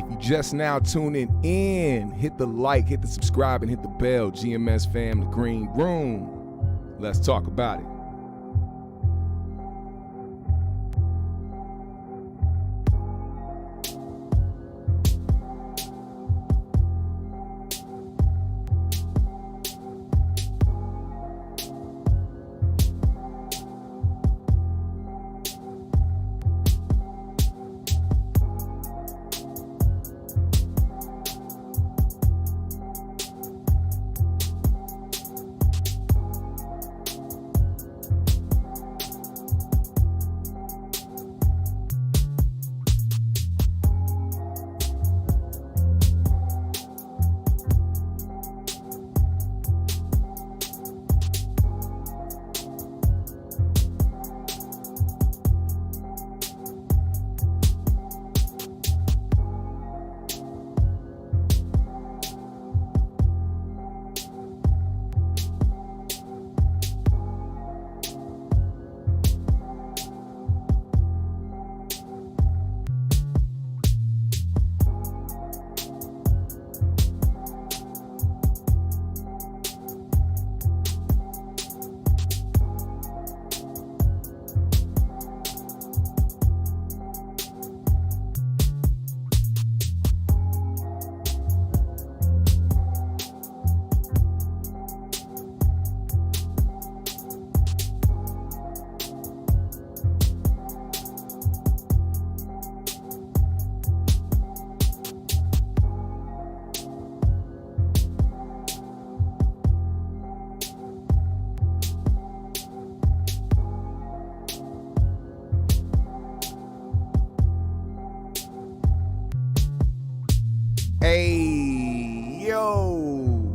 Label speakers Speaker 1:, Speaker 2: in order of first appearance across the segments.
Speaker 1: If you just now tuning in, hit the like, hit the subscribe, and hit the bell. GMS fam, the green room. Let's talk about it. Hey, yo,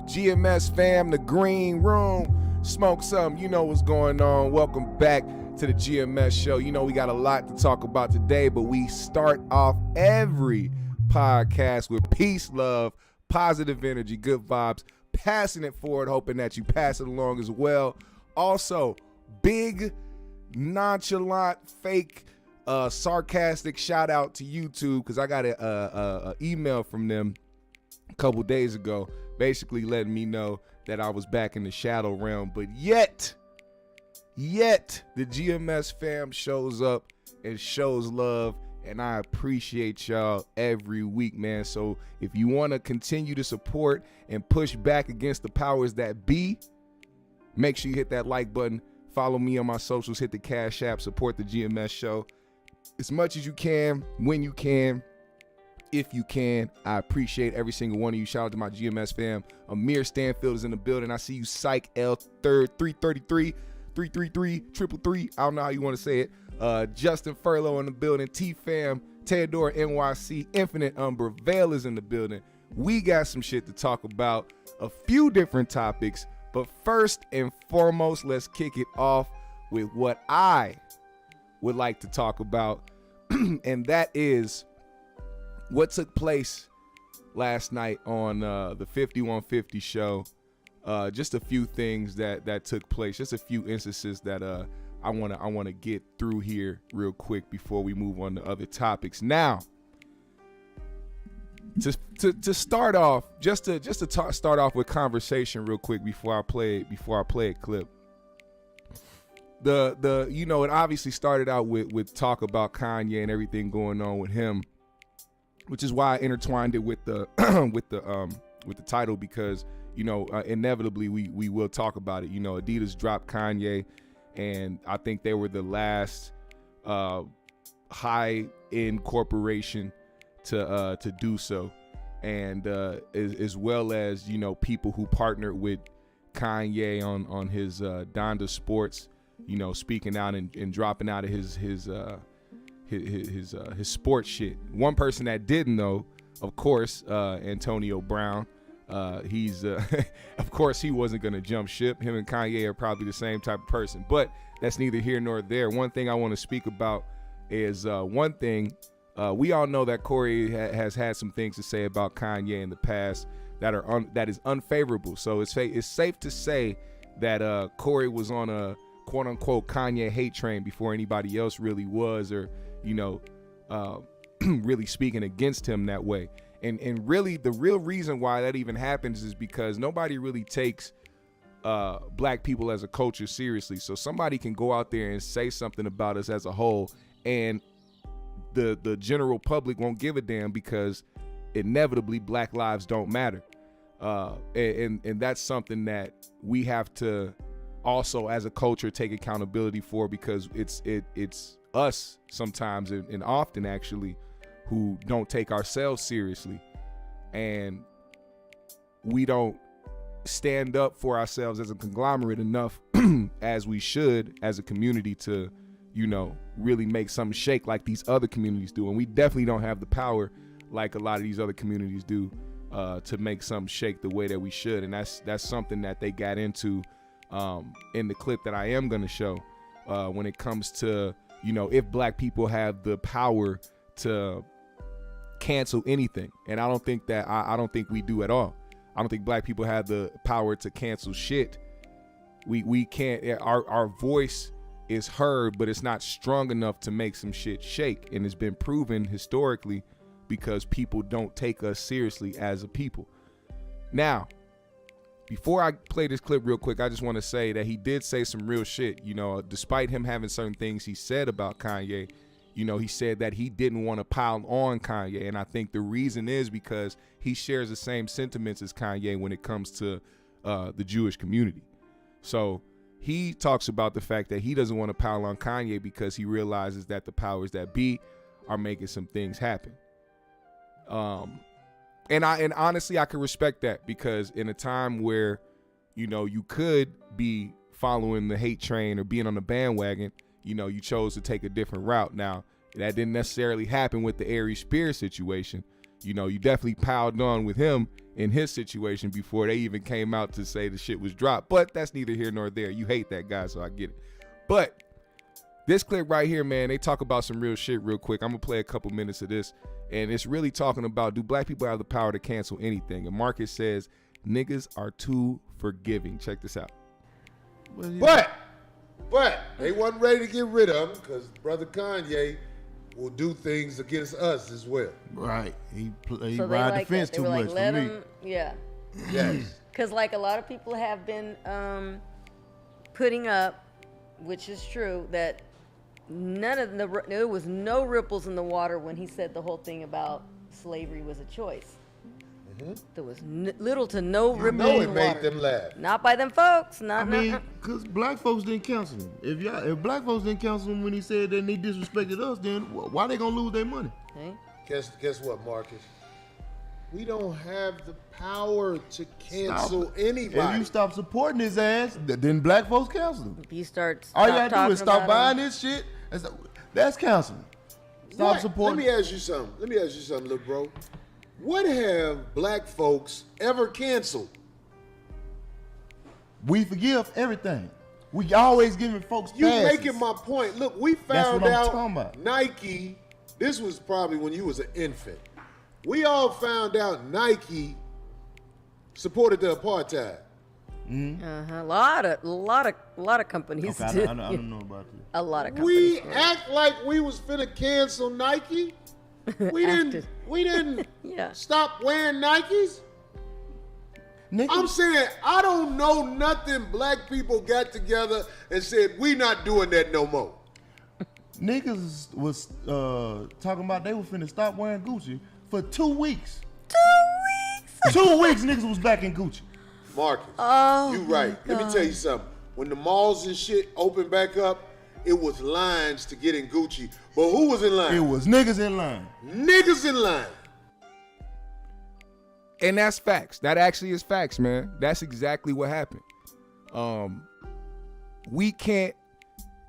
Speaker 1: GMS fam, the green room, smoke some, you know what's going on. Welcome back to the GMS show. You know we got a lot to talk about today, but we start off every podcast with peace, love, positive energy, good vibes, passing it forward, hoping that you pass it along as well. Also, big, nonchalant, fake, sarcastic shout out to YouTube, because I got a email from them a couple days ago basically letting me know that I was back in the shadow realm, but yet the GMS fam shows up and shows love, and I appreciate y'all every week, man. So if you want to continue to support and push back against the powers that be, make sure you hit that like button, follow me on my socials, hit the Cash App, support the GMS show as much as you can, when you can, if you can. I appreciate every single one of you. Shout out to my GMS fam. Amir Stanfield is in the building. I see you, Psych L third 333 333 333. I don't know how you want to say it. Justin Furlow in the building. T fam, Theodore NYC, Infinite Umbra, Vale is in the building. We got some shit to talk about, a few different topics, but first and foremost, let's kick it off with what I would like to talk about, and that is what took place last night on the 5150 show. Just a few things that took place, just a few instances that I want to get through here real quick before we move on to other topics. Now, to start off, start off with conversation real quick before I play a clip. The you know, it obviously started out with talk about Kanye and everything going on with him, which is why I intertwined it with the with the title, because you know, inevitably we will talk about it. You know, Adidas dropped Kanye, and I think they were the last high end corporation to do so, and as well as, you know, people who partnered with Kanye on his Donda Sports, you know, speaking out and dropping out of his sports shit. One person that didn't, though, of course, Antonio Brown. He's of course he wasn't gonna jump ship. Him and Kanye are probably the same type of person, but that's neither here nor there. One thing I want to speak about is one thing. We all know that Corey has had some things to say about Kanye in the past that is unfavorable. So it's safe to say that Corey was on a quote unquote Kanye hate train before anybody else really was, or, you know, really speaking against him that way. And really, the real reason why that even happens is because nobody really takes black people as a culture seriously. So somebody can go out there and say something about us as a whole, and the general public won't give a damn because inevitably black lives don't matter. And that's something that we have to also as a culture take accountability for, because it's us sometimes and often actually who don't take ourselves seriously, and we don't stand up for ourselves as a conglomerate enough as we should as a community to, you know, really make something shake like these other communities do. And we definitely don't have the power like a lot of these other communities do to make something shake the way that we should. And that's something that they got into in the clip that I am going to show when it comes to, you know, if black people have the power to cancel anything. And I don't think that I don't think we do at all. I don't think black people have the power to cancel shit. We can't. Our voice is heard, but it's not strong enough to make some shit shake. And it's been proven historically because people don't take us seriously as a people. Now, before I play this clip real quick, I just want to say that he did say some real shit. You know, despite him having certain things he said about Kanye, you know, he said that he didn't want to pile on Kanye. And I think the reason is because he shares the same sentiments as Kanye when it comes to the Jewish community. So he talks about the fact that he doesn't want to pile on Kanye because he realizes that the powers that be are making some things happen. And honestly, I can respect that, because in a time where, you know, you could be following the hate train or being on the bandwagon, you know, you chose to take a different route. Now, that didn't necessarily happen with the Aries Spears situation. You know, you definitely piled on with him in his situation before they even came out to say the shit was dropped. But that's neither here nor there. You hate that guy, so I get it. But this clip right here, man, they talk about some real shit real quick. I'm going to play a couple minutes of this. And it's really talking about, do black people have the power to cancel anything? And Marcus says, niggas are too forgiving. Check this out.
Speaker 2: But they wasn't ready to get rid of him because Brother Kanye will do things against us as well.
Speaker 3: Right. He
Speaker 4: so
Speaker 3: ride the fence too much for me.
Speaker 4: Yeah.
Speaker 2: Yes.
Speaker 4: Because like a lot of people have been putting up, which is true, that there was no ripples in the water when he said the whole thing about slavery was a choice. Mm-hmm. There was little to no ripples in the water.
Speaker 2: It made them laugh.
Speaker 4: Not by them folks.
Speaker 3: Because black folks didn't cancel him. If black folks didn't cancel him when he said that they disrespected us, then why they gonna lose their money?
Speaker 4: Okay.
Speaker 2: Guess what, Marcus? We don't have the power to cancel anybody.
Speaker 3: If you stop supporting his ass, then black folks cancel him.
Speaker 4: If you start,
Speaker 3: all you gotta do is stop buying this shit. That's canceling. Stop supporting.
Speaker 2: Let me ask you something, little bro. What have black folks ever canceled?
Speaker 3: We forgive everything. We always giving folks passes.
Speaker 2: You making my point. Look, we found out Nike. This was probably when you was an infant. We all found out Nike supported the apartheid.
Speaker 4: Mm-hmm. A lot of companies did.
Speaker 3: I don't know about this.
Speaker 4: A lot of companies.
Speaker 2: We act like we was finna cancel Nike. We didn't stop wearing Nikes.
Speaker 3: Niggas.
Speaker 2: I'm saying I don't know nothing black people got together and said we not doing that no more.
Speaker 3: Niggas was talking about they were finna stop wearing Gucci for 2 weeks.
Speaker 4: 2 weeks?
Speaker 3: 2 weeks niggas was back in Gucci.
Speaker 2: Marcus, you right.
Speaker 4: God.
Speaker 2: Let me tell you something. When the malls and shit opened back up, it was lines to get in Gucci. But who was in line?
Speaker 3: It was niggas in line.
Speaker 2: Niggas in line.
Speaker 1: And that's facts. That actually is facts, man. That's exactly what happened. We can't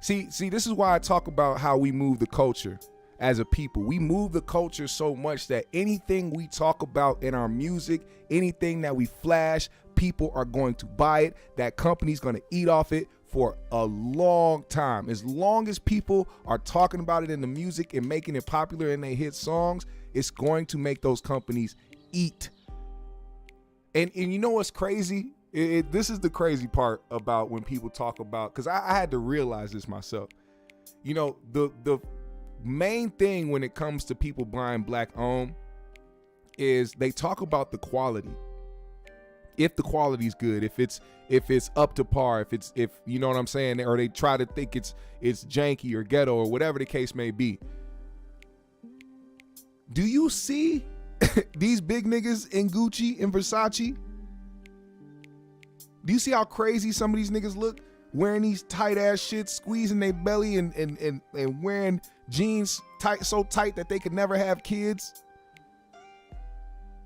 Speaker 1: see this is why I talk about how we move the culture as a people. We move the culture so much that anything we talk about in our music, anything that we flash, people are going to buy it. That company's going to eat off it for a long time. As long as people are talking about it in the music and making it popular and they hit songs, it's going to make those companies eat. And you know what's crazy? This is the crazy part about when people talk about, because I had to realize this myself. You know, the main thing when it comes to people buying black owned is they talk about the quality. If the quality's good, if it's up to par, if you know what I'm saying, or they try to think it's janky or ghetto or whatever the case may be. Do you see these big niggas in Gucci and Versace? Do you see how crazy some of these niggas look wearing these tight ass shits, squeezing their belly and wearing jeans so tight that they could never have kids?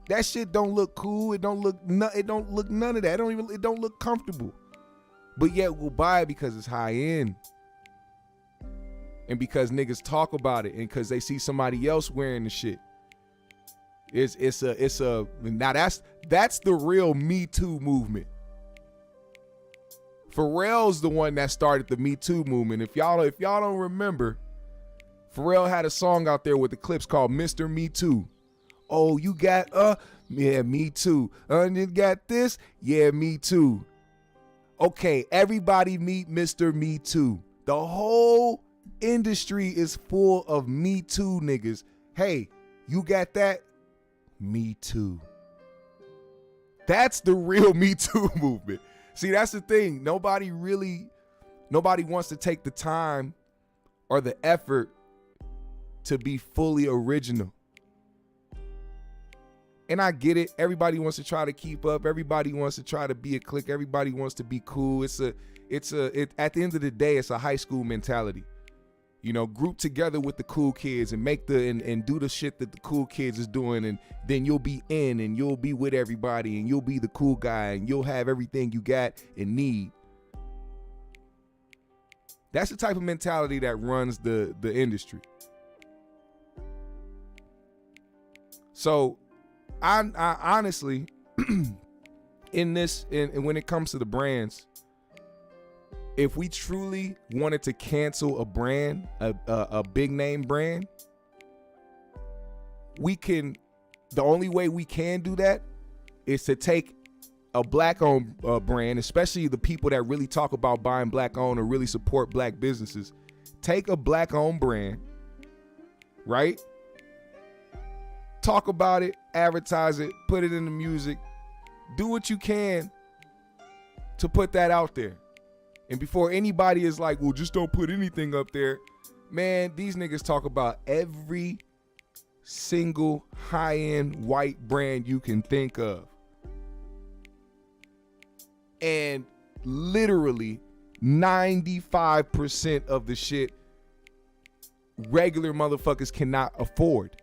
Speaker 1: That shit don't look cool. It don't look none of that. It don't look comfortable. But yet we'll buy it because it's high end. And because niggas talk about it and because they see somebody else wearing the shit. Now that's the real Me Too movement. Pharrell's the one that started the Me Too movement. If y'all don't remember, Pharrell had a song out there with the clips called Mr. Me Too. Oh, you got yeah, me too. You got this? Yeah, me too. Okay, everybody meet Mr. Me Too. The whole industry is full of Me Too niggas. Hey, you got that? Me too. That's the real Me Too movement. See, that's the thing. Nobody wants to take the time or the effort to be fully original. And I get it. Everybody wants to try to keep up. Everybody wants to try to be a clique. Everybody wants to be cool. At the end of the day, it's a high school mentality. You know, group together with the cool kids and and do the shit that the cool kids is doing, and then you'll be in and you'll be with everybody and you'll be the cool guy and you'll have everything you got and need. That's the type of mentality that runs the industry. So I honestly, when it comes to the brands, if we truly wanted to cancel a brand, a big name brand, the only way we can do that is to take a black owned brand, especially the people that really talk about buying black owned or really support black businesses. Take a black owned brand, right? Talk about it, advertise it, put it in the music, do what you can to put that out there. And before anybody is like, well, just don't put anything up there, man, these niggas talk about every single high-end white brand you can think of. And literally 95% of the shit regular motherfuckers cannot afford.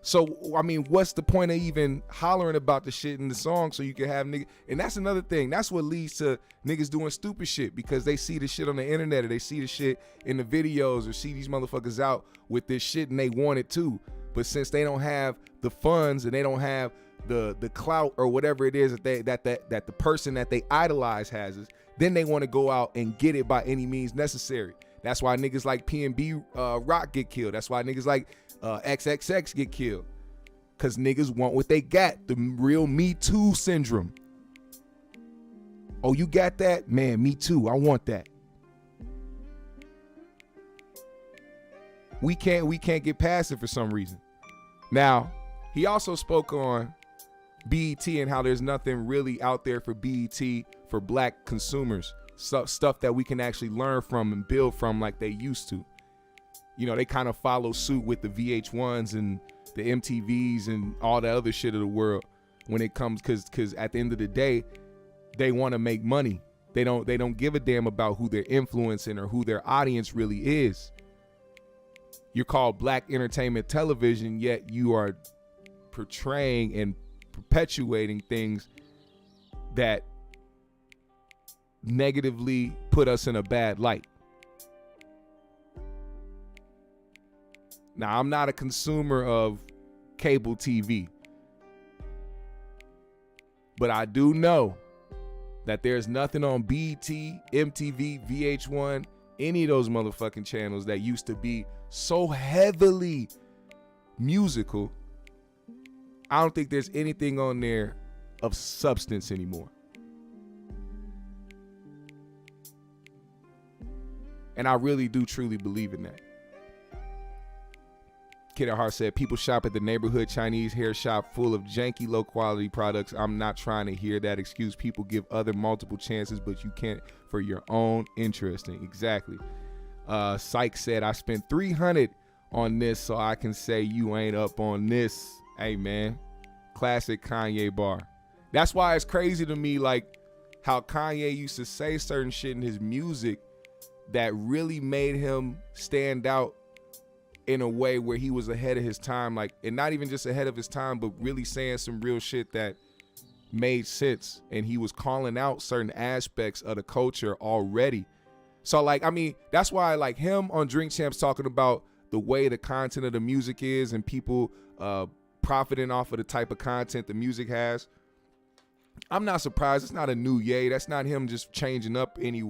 Speaker 1: So, I mean, what's the point of even hollering about the shit in the song so you can have niggas? And that's another thing. That's what leads to niggas doing stupid shit, because they see the shit on the internet or they see the shit in the videos or see these motherfuckers out with this shit and they want it too. But since they don't have the funds and they don't have the clout or whatever it is that the person that they idolize has, then they want to go out and get it by any means necessary. That's why niggas like P&B Rock get killed. That's why niggas like XXX get killed, because niggas want what they got, the real Me Too syndrome. Oh, you got that? Man, me too. I want that. We can't get past it for some reason. Now, he also spoke on BET and how there's nothing really out there for BET for black consumers. Stuff that we can actually learn from and build from like they used to. You know, they kind of follow suit with the VH1s and the MTVs and all the other shit of the world when it comes, because at the end of the day, they want to make money. They don't give a damn about who they're influencing or who their audience really is. You're called Black Entertainment Television, yet you are portraying and perpetuating things that negatively put us in a bad light. Now, I'm not a consumer of cable TV, but I do know that there's nothing on BET, MTV, VH1, any of those motherfucking channels that used to be so heavily musical. I don't think there's anything on there of substance anymore. And I really do truly believe in that. Kid at Heart said, people shop at the neighborhood Chinese hair shop full of janky, low quality products. I'm not trying to hear that excuse. People give other multiple chances, but you can't for your own interesting. Exactly. Syke said, I spent $300 on this so I can say you ain't up on this. Hey, man. Classic Kanye bar. That's why it's crazy to me, like, how Kanye used to say certain shit in his music that really made him stand out in a way where he was ahead of his time, like, and not even just ahead of his time, but really saying some real shit that made sense. And he was calling out certain aspects of the culture already. So, like, I mean, that's why, like, him on Drink Champs talking about the way the content of the music is and people profiting off of the type of content the music has. I'm not surprised. It's not a new Ye. That's not him just changing up any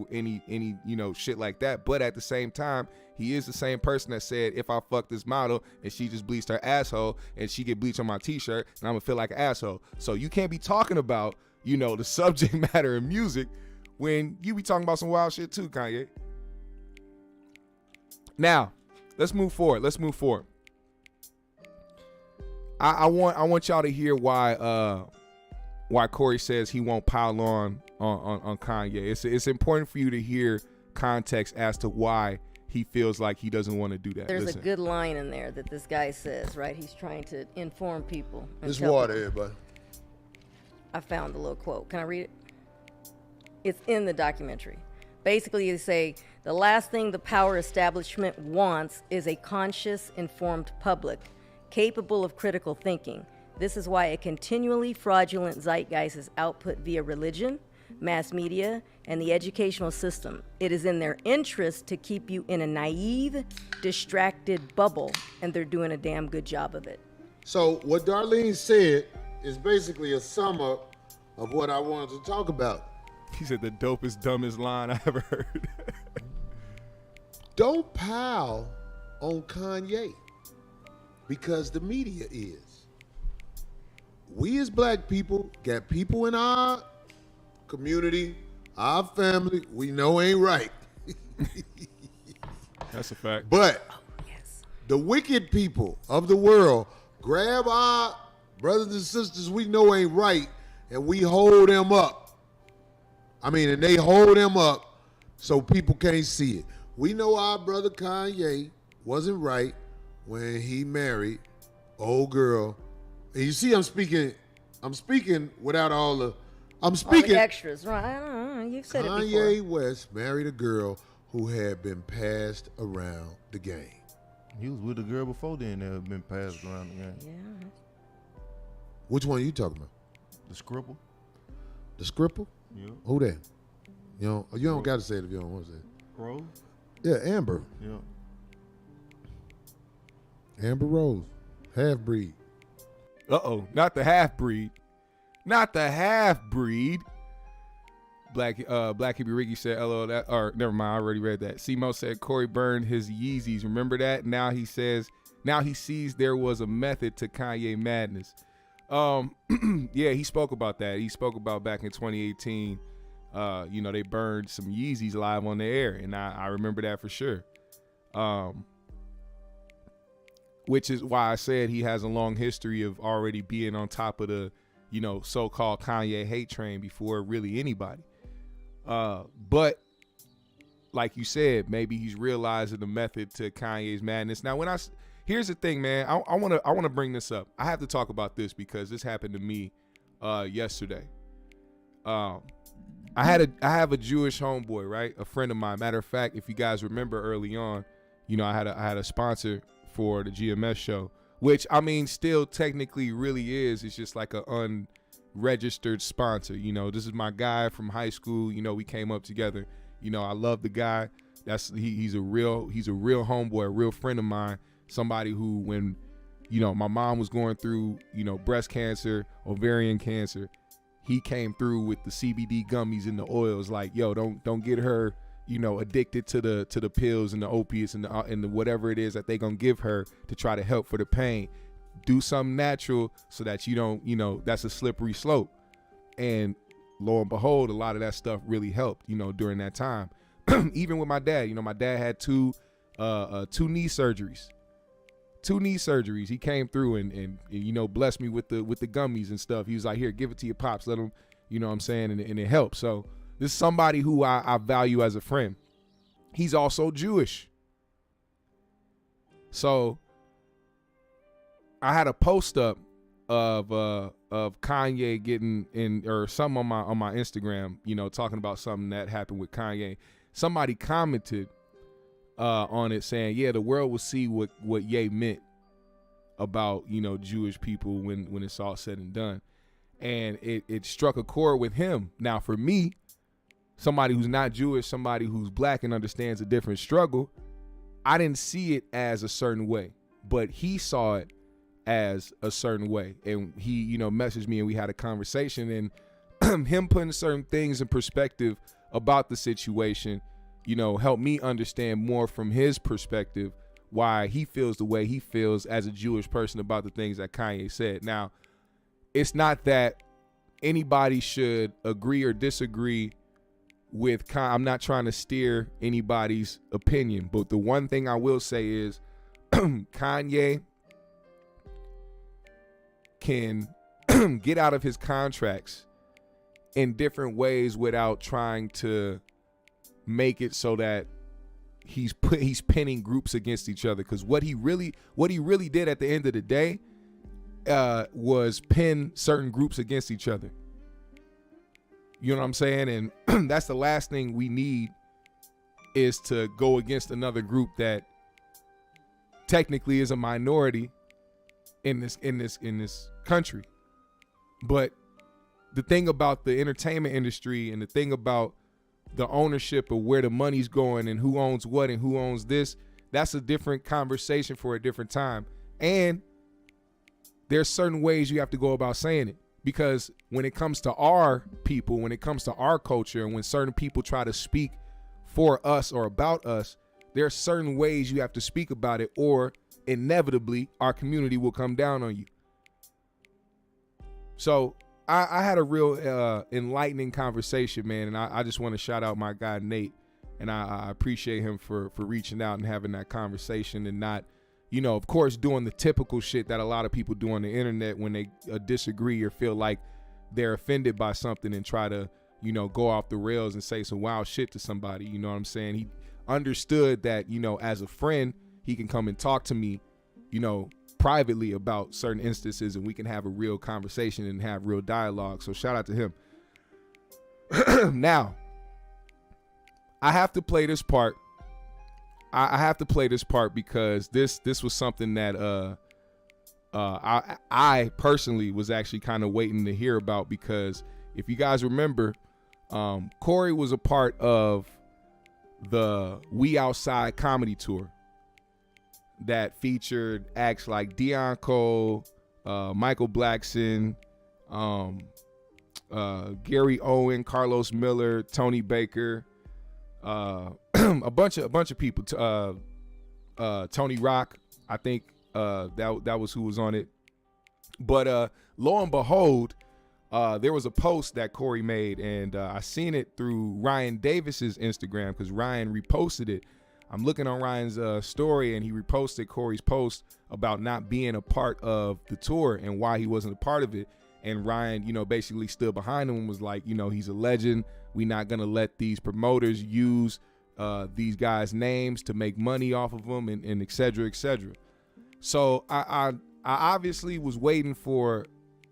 Speaker 1: shit like that. But at the same time, he is the same person that said, if I fuck this model and she just bleached her asshole and she get bleach on my t-shirt, and I'm gonna feel like an asshole. So you can't be talking about, the subject matter of music when you be talking about some wild shit too, Kanye. Now, let's move forward. I want y'all to hear why Corey says he won't pile on Kanye. It's important for you to hear context as to why he feels like he doesn't want to do that.
Speaker 4: There's a good line in there that this guy says, right? He's trying to inform people.
Speaker 2: This water, everybody.
Speaker 4: I found the little quote. Can I read it? It's in the documentary. Basically, they say, the last thing the power establishment wants is a conscious, informed public, capable of critical thinking. This is why a continually fraudulent zeitgeist is output via religion, mass media, and the educational system. It is in their interest to keep you in a naive, distracted bubble, and they're doing a damn good job of it.
Speaker 2: So what Darlene said is basically a sum up of what I wanted to talk about.
Speaker 1: He said the dopest, dumbest line I ever heard.
Speaker 2: Don't pile on Kanye because the media is. We as black people got people in our community, our family, we know ain't right.
Speaker 1: That's a fact.
Speaker 2: But the wicked people of the world grab our brothers and sisters we know ain't right and we hold them up. And they hold them up so people can't see it. We know our brother Kanye wasn't right when he married old girl. And you see, I'm speaking without all the
Speaker 4: extras, right? I don't know. You've said it before.
Speaker 2: Kanye West married a girl who had been passed around the game.
Speaker 3: He was with a girl before then that had been passed around the game.
Speaker 4: Yeah.
Speaker 2: Which one are you talking about?
Speaker 3: The Scribble.
Speaker 2: The Scribble?
Speaker 3: Yeah.
Speaker 2: Who that? You don't got to say it if you don't want to say it.
Speaker 3: Rose?
Speaker 2: Yeah, Amber.
Speaker 3: Yeah.
Speaker 2: Amber Rose. Half-breed.
Speaker 1: Uh-oh, not the half-breed. Not the half-breed. Black Hippie Ricky said, LO, never mind, I already read that. Simo said Corey burned his Yeezys. Remember that? Now he sees there was a method to Kanye madness. Yeah, he spoke about that. He spoke about back in 2018, they burned some Yeezys live on the air, and I remember that for sure. Which is why I said he has a long history of already being on top of the, so-called Kanye hate train before really anybody. But like you said, maybe he's realizing the method to Kanye's madness. Now, here's the thing, man. I want to bring this up. I have to talk about this because this happened to me yesterday. I have a Jewish homeboy, right? A friend of mine. Matter of fact, if you guys remember early on, I had a sponsor for the GMS show, which still technically really is. It's just like an unregistered sponsor. This is my guy from high school. We came up together. I love the guy. He's a real homeboy, a real friend of mine. Somebody who, when my mom was going through breast cancer, ovarian cancer, he came through with the CBD gummies and the oils. Like, yo, don't get her addicted to the pills and the opiates and the whatever it is that they gonna give her to try to help for the pain. Do something natural so that you don't, that's a slippery slope. And lo and behold, a lot of that stuff really helped, during that time. even with my dad, my dad had two knee surgeries. 2 knee surgeries. He came through and blessed me with the gummies and stuff. He was like, here, give it to your pops. Let him, you know what I'm saying? And it helped. So this is somebody who I value as a friend. He's also Jewish. So I had a post up of Kanye getting in, or something on my Instagram, talking about something that happened with Kanye. Somebody commented on it saying, yeah, the world will see what Ye meant about, Jewish people when it's all said and done. And it struck a chord with him. Now, for me, somebody who's not Jewish, somebody who's black and understands a different struggle, I didn't see it as a certain way, but he saw it as a certain way. And he, messaged me and we had a conversation, and him putting certain things in perspective about the situation, helped me understand more from his perspective why he feels the way he feels as a Jewish person about the things that Kanye said. Now, it's not that anybody should agree or disagree with Kanye. I'm not trying to steer anybody's opinion, but the one thing I will say is Kanye can get out of his contracts in different ways without trying to make it so that he's pinning groups against each other. Because what he really did at the end of the day was pin certain groups against each other. You know what I'm saying? And that's the last thing we need, is to go against another group that technically is a minority in this country. But the thing about the entertainment industry and the thing about the ownership of where the money's going and who owns what and who owns this, that's a different conversation for a different time. And there's certain ways you have to go about saying it, because when it comes to our people, when it comes to our culture, and when certain people try to speak for us or about us, there are certain ways you have to speak about it, or inevitably our community will come down on you. So I had a real enlightening conversation, man, and I just want to shout out my guy Nate, and I appreciate him for reaching out and having that conversation, and not, of course, doing the typical shit that a lot of people do on the internet when they disagree or feel like they're offended by something and try to, go off the rails and say some wild shit to somebody. You know what I'm saying? He understood that, as a friend, he can come and talk to me, privately about certain instances, and we can have a real conversation and have real dialogue. So shout out to him. Now, I have to play this part. I have to play this part because this was something that I personally was actually kind of waiting to hear about, because if you guys remember, Corey was a part of the We Outside comedy tour that featured acts like Deion Cole, Michael Blackson, Gary Owen, Carlos Miller, Tony Baker, a bunch of people. Tony Rock, I think that was who was on it. But lo and behold, there was a post that Corey made, and I seen it through Ryan Davis's Instagram, because Ryan reposted it. I'm looking on Ryan's story, and he reposted Corey's post about not being a part of the tour and why he wasn't a part of it. And Ryan, basically stood behind him and was like, he's a legend. We're not going to let these promoters use these guys' names to make money off of them, and et cetera, et cetera. So I obviously was waiting for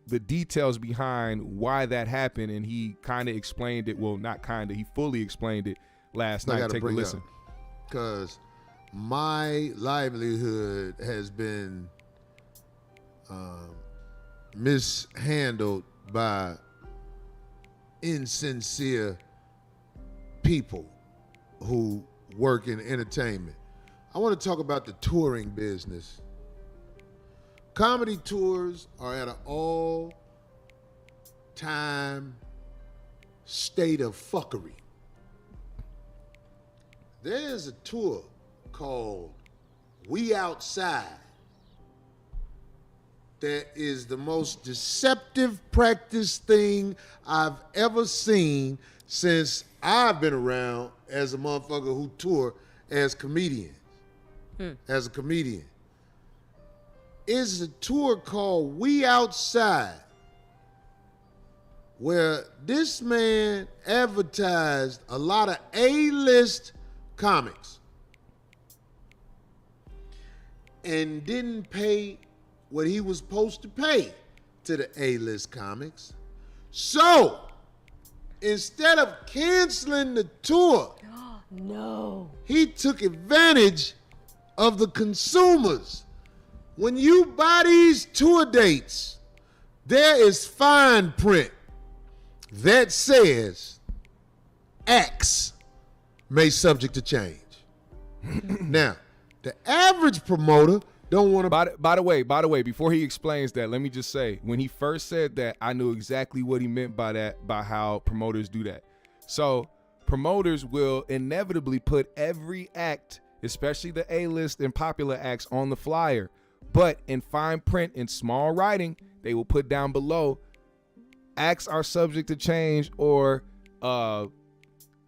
Speaker 1: the details behind why that happened, and he kind of explained it. Well, not kind of, he fully explained it last night. Take a listen.
Speaker 2: Because my livelihood has been mishandled by insincere people who work in entertainment. I want to talk about the touring business. Comedy tours are at an all-time state of fuckery. There's a tour called We Outside that is the most deceptive practice thing I've ever seen since I've been around as a motherfucker who tour as comedians, as a comedian, is a tour called We Outside, where this man advertised a lot of A-list comics and didn't pay what he was supposed to pay to the A-list comics. So, instead of canceling the tour,
Speaker 4: No.
Speaker 2: he took advantage of the consumers. When you buy these tour dates, there is fine print that says X may subject to change. Now, the average promoter don't want to.
Speaker 1: By the way, before he explains that, let me just say, when he first said that, I knew exactly what he meant by that, by how promoters do that. So promoters will inevitably put every act, especially the A-list and popular acts, on the flyer. But in fine print, in small writing, they will put down below, acts are subject to change, or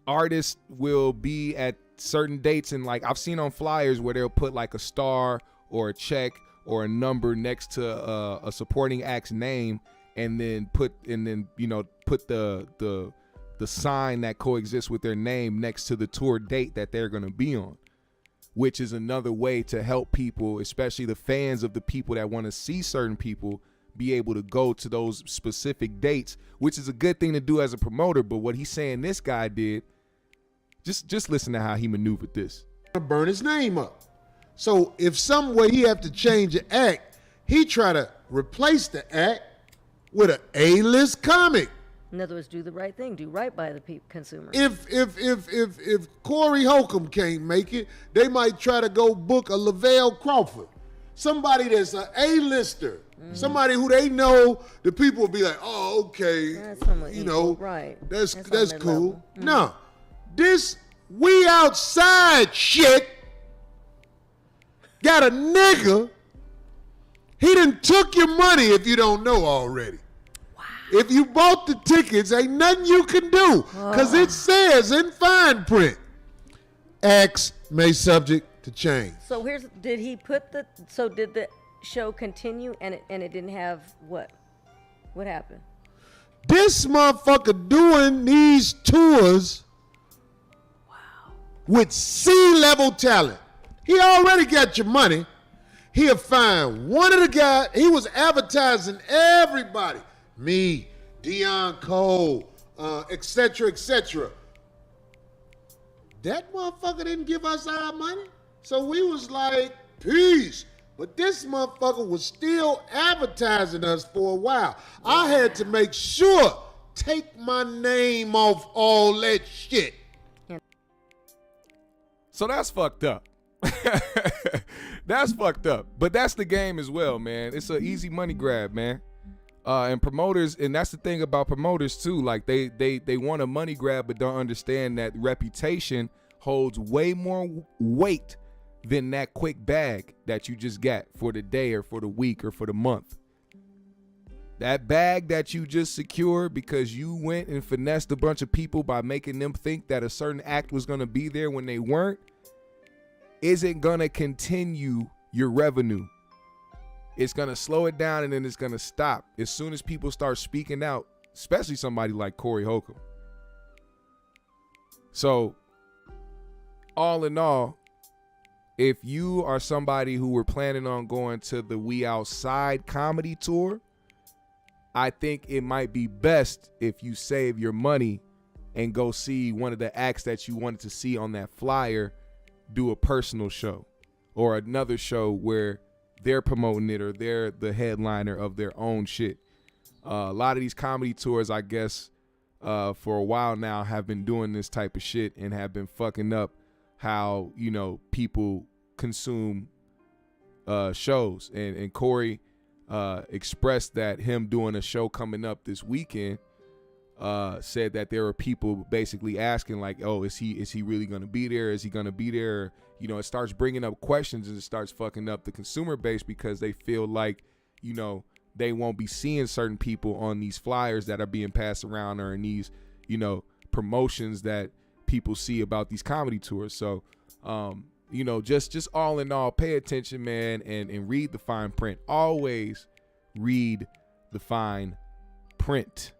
Speaker 1: artists will be at certain dates. And like I've seen on flyers where they'll put like a star or a check or a number next to a supporting act's name, and then put the sign that coexists with their name next to the tour date that they're going to be on, which is another way to help people, especially the fans of the people that want to see certain people, be able to go to those specific dates, which is a good thing to do as a promoter. But what he's saying this guy did, just listen to how he maneuvered this.
Speaker 2: Burn his name up. So if some way he have to change an act, he try to replace the act with an A-list comic.
Speaker 4: In other words, do the right thing. Do right by the consumer.
Speaker 2: If Corey Holcomb can't make it, they might try to go book a Lavelle Crawford, somebody that's an A-lister, somebody who they know. The people will be like, oh, okay,
Speaker 4: That's somewhat
Speaker 2: you
Speaker 4: equal,
Speaker 2: know,
Speaker 4: right.
Speaker 2: That's
Speaker 4: That's on
Speaker 2: cool.
Speaker 4: their level.
Speaker 2: No, this We Outside shit got a nigga. He done took your money if you don't know already. If you bought the tickets, ain't nothing you can do, because it says in fine print, acts may subject to change.
Speaker 4: So did the show continue and it didn't have what? What happened?
Speaker 2: This motherfucker doing these tours with C-level talent. He already got your money. He'll find one of the guys. He was advertising everybody. Me, Dion Cole, et cetera, et cetera. That motherfucker didn't give us our money. So we was like, peace. But this motherfucker was still advertising us for a while. I had to make sure, take my name off all that shit.
Speaker 1: So that's fucked up. That's fucked up. But that's the game as well, man. It's an easy money grab, man. And promoters, and that's the thing about promoters too, like they want a money grab but don't understand that reputation holds way more weight than that quick bag that you just got for the day or for the week or for the month. That bag that you just secured because you went and finessed a bunch of people by making them think that a certain act was going to be there when they weren't, isn't going to continue your revenue. It's going to slow it down and then it's going to stop as soon as people start speaking out, especially somebody like Corey Holcomb. So, all in all, if you are somebody who were planning on going to the We Outside comedy tour, I think it might be best if you save your money and go see one of the acts that you wanted to see on that flyer do a personal show or another show where they're promoting it or they're the headliner of their own shit. A lot of these comedy tours, I guess, for a while now have been doing this type of shit and have been fucking up how, you know, people consume shows. And Corey expressed that him doing a show coming up this weekend, said that there were people basically asking like, oh, is he really going to be there? Is he going to be there? You know, it starts bringing up questions and it starts fucking up the consumer base because they feel like, you know, they won't be seeing certain people on these flyers that are being passed around or in these, you know, promotions that people see about these comedy tours. So, you know, just all in all, pay attention, man, and read the fine print. Always read the fine print.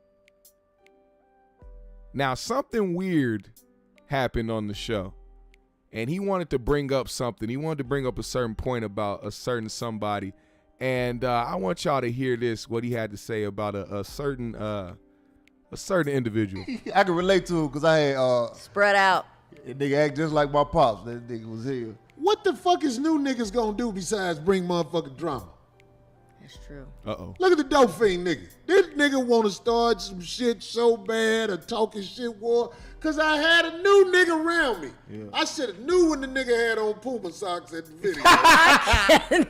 Speaker 1: Now, something weird happened on the show, and he wanted to bring up something. He wanted to bring up a certain point about a certain somebody, and I want y'all to hear this, what he had to say about a certain individual.
Speaker 3: I can relate to him because I had
Speaker 4: Spread out.
Speaker 3: that nigga act just like my pops. That nigga was here.
Speaker 2: What the fuck is new niggas gonna do besides bring motherfucking drama?
Speaker 4: That's true.
Speaker 1: Uh-oh.
Speaker 2: Look at the dope fiend nigga. This nigga want to start some shit so bad or talking shit war because I had a new nigga around me.
Speaker 3: Yeah.
Speaker 2: I should have knew when the nigga had on Puma socks at the video. This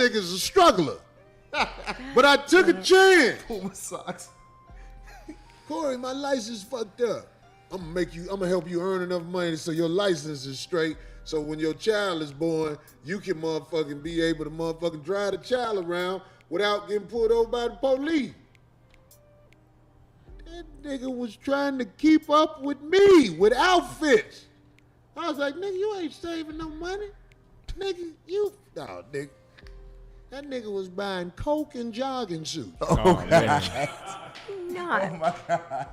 Speaker 2: nigga's a struggler. But I took a chance.
Speaker 3: Puma socks.
Speaker 2: Corey, my license fucked up. I'm gonna help you earn enough money so your license is straight. So when your child is born, you can motherfucking be able to motherfucking drive the child around without getting pulled over by the police. That nigga was trying to keep up with me with outfits. I was like, nigga, you ain't saving no money. Nigga, nigga. That nigga was buying Coke and jogging suits.
Speaker 1: Oh, man.
Speaker 4: Not.
Speaker 3: Oh my God.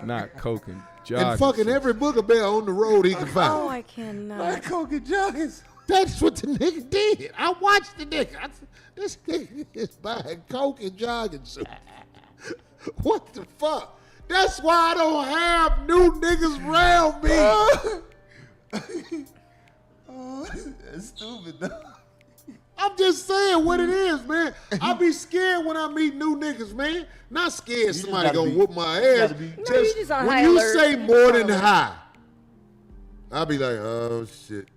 Speaker 1: Not Coke and jogging.
Speaker 2: And fucking every booger bear on the road he could find.
Speaker 4: Oh, I cannot.
Speaker 3: Coke and joggers.
Speaker 2: That's what the nigga did. I watched the nigga. I said, this nigga is buying Coke and jogging suits. What the fuck? That's why I don't have new niggas around me.
Speaker 3: That's stupid, though.
Speaker 2: I'm just saying what it is, man. I be scared when I meet new niggas, man. Not scared
Speaker 3: just
Speaker 2: somebody
Speaker 3: gotta
Speaker 2: gonna
Speaker 3: be-
Speaker 2: whoop my
Speaker 3: you
Speaker 2: ass.
Speaker 3: gotta be-
Speaker 4: No, you just on
Speaker 2: when
Speaker 4: high
Speaker 2: you
Speaker 4: alert.
Speaker 2: say
Speaker 4: You
Speaker 2: more
Speaker 4: just
Speaker 2: than
Speaker 4: on
Speaker 2: high, I'll be like, oh shit.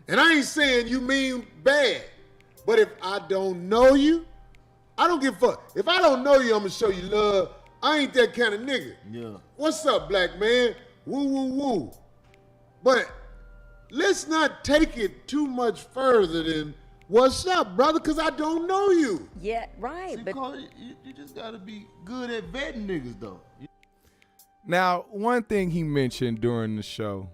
Speaker 2: And I ain't saying you mean bad, but if I don't know you, I don't give a fuck. If I don't know you, I'm gonna show you love. I ain't that kind of nigga.
Speaker 3: Yeah.
Speaker 2: What's up, black man? Woo, woo, woo. But let's not take it too much further than what's up, brother, because I don't know you.
Speaker 4: Yeah, right.
Speaker 3: See,
Speaker 4: But
Speaker 3: Cole, you just gotta be good at vetting niggas, though.
Speaker 1: Now, one thing he mentioned during the show,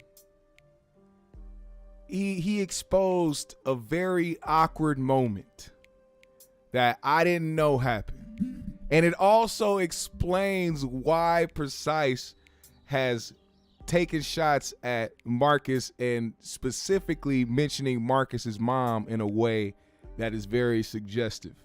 Speaker 1: he exposed a very awkward moment that I didn't know happened. And it also explains why Precise has taken shots at Marcus and specifically mentioning Marcus's mom in a way that is very suggestive.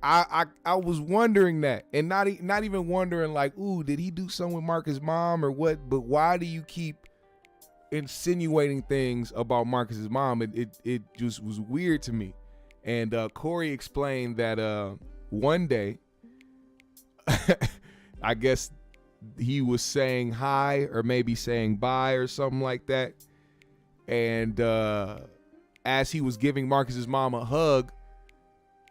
Speaker 1: I was wondering that, and not even wondering like, ooh, did he do something with Marcus' mom or what? But why do you keep insinuating things about Marcus's mom? It just was weird to me. And Corey explained that one day, I guess he was saying hi or maybe saying bye or something like that. And as he was giving Marcus's mom a hug,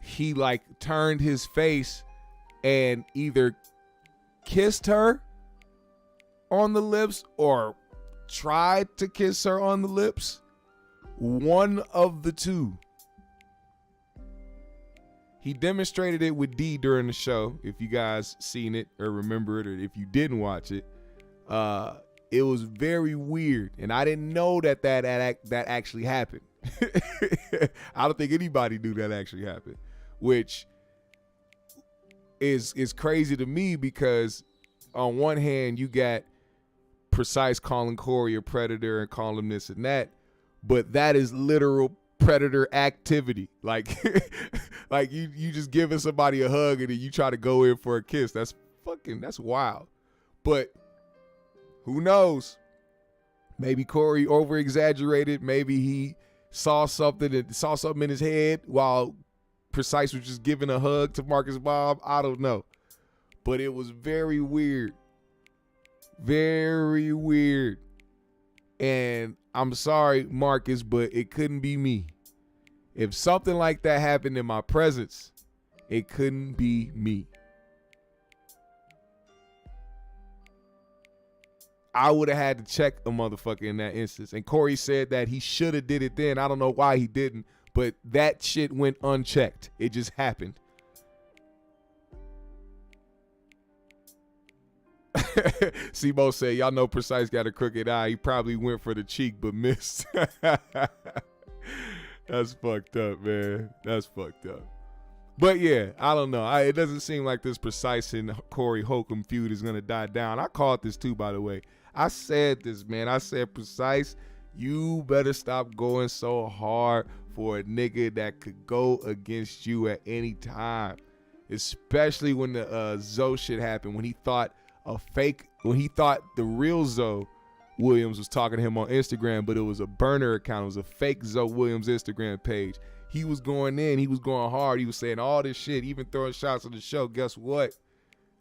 Speaker 1: he like turned his face and either kissed her on the lips or tried to kiss her on the lips. One of the two. He demonstrated it with D during the show. If you guys seen it or remember it, or if you didn't watch it, it was very weird, and I didn't know that actually happened. I don't think anybody knew that actually happened, which is crazy to me because on one hand you got Precise calling Corey a predator and calling him this and that, but that is literal predator activity. Like like you just giving somebody a hug and then you try to go in for a kiss. That's wild. But who knows? Maybe Corey over exaggerated. Maybe he saw something in his head while Precise was just giving a hug to Marcus' mom. I don't know. But it was very weird. Very weird. And I'm sorry, Marcus, but it couldn't be me. If something like that happened in my presence, it couldn't be me. I would have had to check a motherfucker in that instance. And Corey said that he should have did it then. I don't know why he didn't, but that shit went unchecked. It just happened. Simo said, y'all know Precise got a crooked eye. He probably went for the cheek but missed. That's fucked up, man. That's fucked up. But yeah, I don't know. It doesn't seem like this Precise and Corey Holcomb feud is going to die down. I called this too, by the way. I said this, man. I said, Precise, you better stop going so hard for a nigga that could go against you at any time. Especially when the Zoe shit happened, when he thought the real Zoe Williams was talking to him on Instagram, but it was a burner account. It was a fake Zoe Williams Instagram page. He was going in. He was going hard. He was saying all this shit, even throwing shots on the show. Guess what?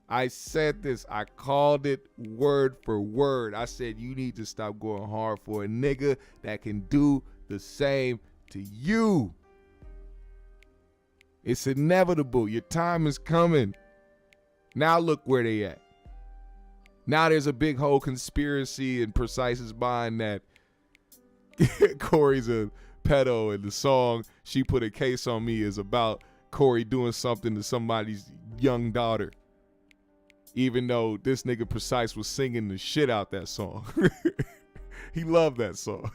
Speaker 1: I said this. I called it word for word. I said, you need to stop going hard for a nigga that can do the same to you. It's inevitable. Your time is coming. Now look where they at. Now there's a big whole conspiracy in Precise's mind that Corey's a pedo, and the song She Put a Case on Me is about Corey doing something to somebody's young daughter. Even though this nigga Precise was singing the shit out that song. He loved that song.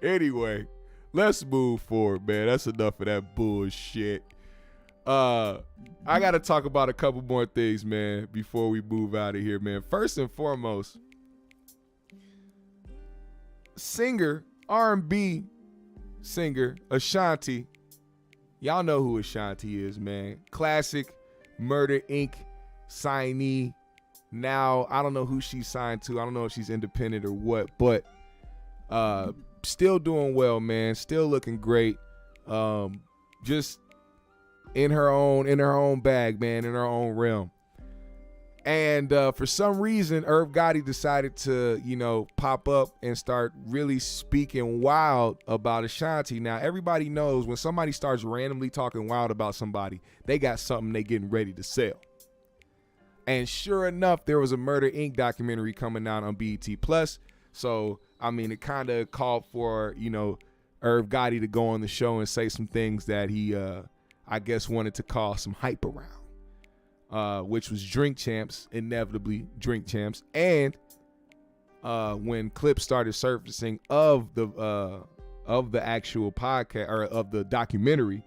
Speaker 1: Anyway, let's move forward, man. That's enough of that bullshit. I gotta talk about a couple more things, man, before we move out of here, man. First and foremost, R&B singer Ashanti. Y'all know who Ashanti is, man. Classic Murder Inc. signee. Now, I don't know who she's signed to. I don't know if she's independent or what, but still doing well, man. Still looking great. Just in her own bag, man, in her own realm. And for some reason, Irv Gotti decided to, pop up and start really speaking wild about Ashanti. Now, everybody knows when somebody starts randomly talking wild about somebody, they got something they getting ready to sell. And sure enough, there was a Murder Inc. documentary coming out on BET Plus. So, I mean, it kind of called for, Irv Gotti to go on the show and say some things that he, I guess, wanted to cause some hype around, which was Drink Champs, inevitably Drink Champs. And when clips started surfacing of the actual podcast or of the documentary,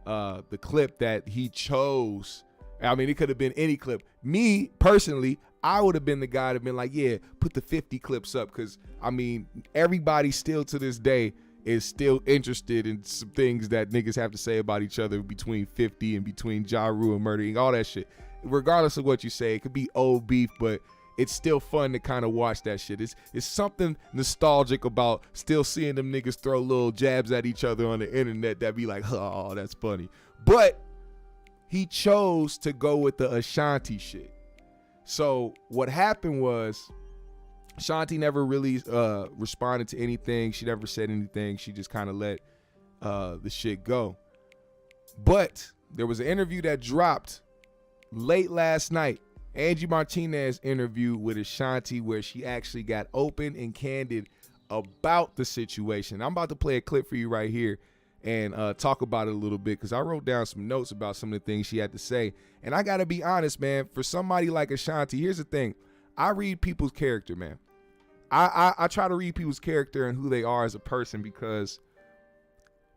Speaker 1: the clip that he chose, I mean, it could have been any clip. Me, personally, I would have been the guy to have been like, yeah, put the 50 clips up. Because, I mean, everybody still to this day is still interested in some things that niggas have to say about each other between 50 and between Ja Rule and Murder Inc., all that shit. Regardless of what you say, it could be old beef, but it's still fun to kind of watch that shit. It's something nostalgic about still seeing them niggas throw little jabs at each other on the internet that be like, oh, that's funny. But he chose to go with the Ashanti shit. So what happened was Ashanti never really responded to anything. She never said anything. She just kind of let the shit go. But there was an interview that dropped late last night. Angie Martinez interview with Ashanti where she actually got open and candid about the situation. I'm about to play a clip for you right here and talk about it a little bit because I wrote down some notes about some of the things she had to say. And I got to be honest, man, for somebody like Ashanti, here's the thing. I read people's character, man. I try to read people's character and who they are as a person because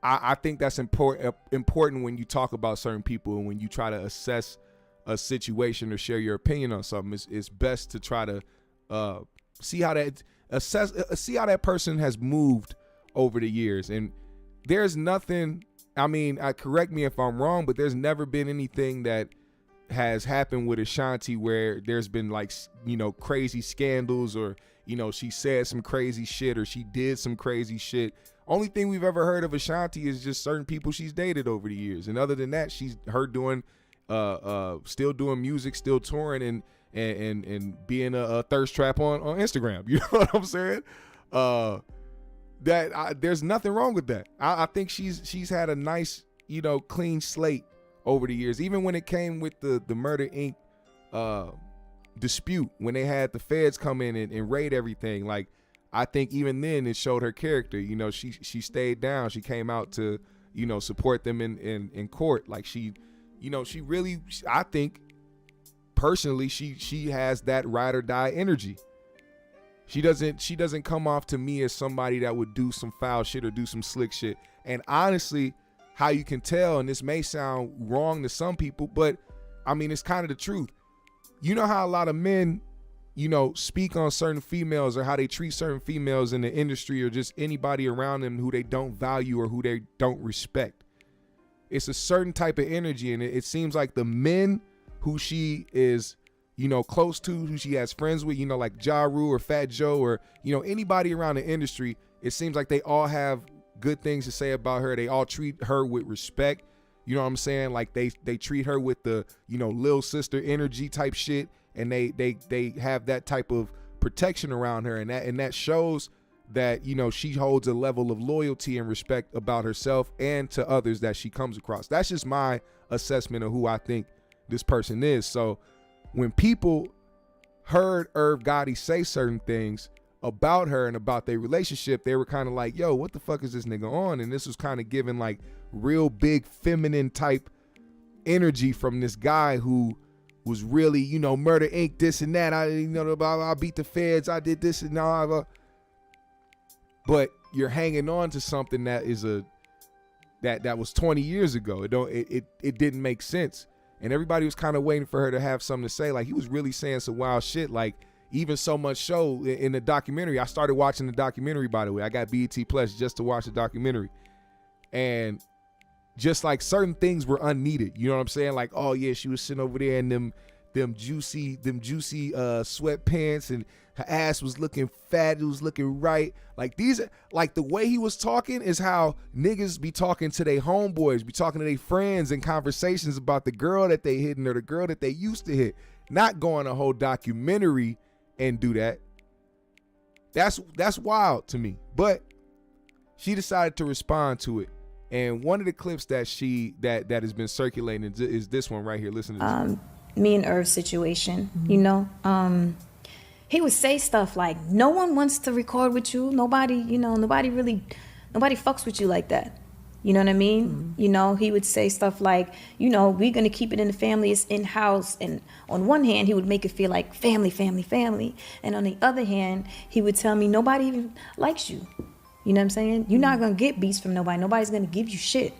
Speaker 1: I think that's important when you talk about certain people and when you try to assess a situation or share your opinion on something. It's best to try to see how that person has moved over the years. And there's nothing, I mean, correct me if I'm wrong, but there's never been anything that has happened with Ashanti where there's been like, crazy scandals or, she said some crazy shit or she did some crazy shit. Only thing we've ever heard of Ashanti is just certain people she's dated over the years. And other than that, she's doing, still doing music, still touring and being a thirst trap on Instagram. You know what I'm saying? There's nothing wrong with that. I think she's had a nice, clean slate over the years. Even when it came with the Murder Inc. Dispute, when they had the feds come in and raid everything, like I think even then it showed her character. She stayed down. She came out to, support them in court. Like she really, I think personally, she has that ride or die energy. She doesn't come off to me as somebody that would do some foul shit or do some slick shit. And honestly, how you can tell, and this may sound wrong to some people, but I mean, it's kind of the truth. You know how a lot of men, speak on certain females or how they treat certain females in the industry or just anybody around them who they don't value or who they don't respect. It's a certain type of energy, and it seems like the men who she is, close to, who she has friends with, like Ja Rule or Fat Joe or, anybody around the industry, it seems like they all have good things to say about her. They all treat her with respect. You know what I'm saying? Like they treat her with the, little sister energy type shit. And they have that type of protection around her. And that shows that, she holds a level of loyalty and respect about herself and to others that she comes across. That's just my assessment of who I think this person is. So when people heard Irv Gotti say certain things about her and about their relationship, they were kind of like, yo, what the fuck is this nigga on? And this was kind of giving like real big feminine type energy from this guy who was really, Murder Inc., this and that. I beat the feds. I did this and all. But you're hanging on to something that is that was 20 years ago. It didn't make sense. And everybody was kind of waiting for her to have something to say. Like, he was really saying some wild shit. Like, even so much so in the documentary. I started watching the documentary, by the way. I got BET Plus just to watch the documentary. And just like certain things were unneeded. You know what I'm saying? Like, oh yeah, she was sitting over there in them juicy sweatpants, and her ass was looking fat. It was looking right. Like like the way he was talking is how niggas be talking to their homeboys, be talking to their friends in conversations about the girl that they hitting or the girl that they used to hit. Not going a whole documentary and do that. That's wild to me. But she decided to respond to it. And one of the clips that that has been circulating is this one right here. Listen to this.
Speaker 5: Me and Irv's situation, he would say stuff like, no one wants to record with you. Nobody fucks with you like that. You know what I mean? Mm-hmm. He would say stuff like, we're going to keep it in the family. It's in-house. And on one hand, he would make it feel like family, family, family. And on the other hand, he would tell me nobody even likes you. You know what I'm saying? You're not going to get beats from nobody. Nobody's going to give you shit.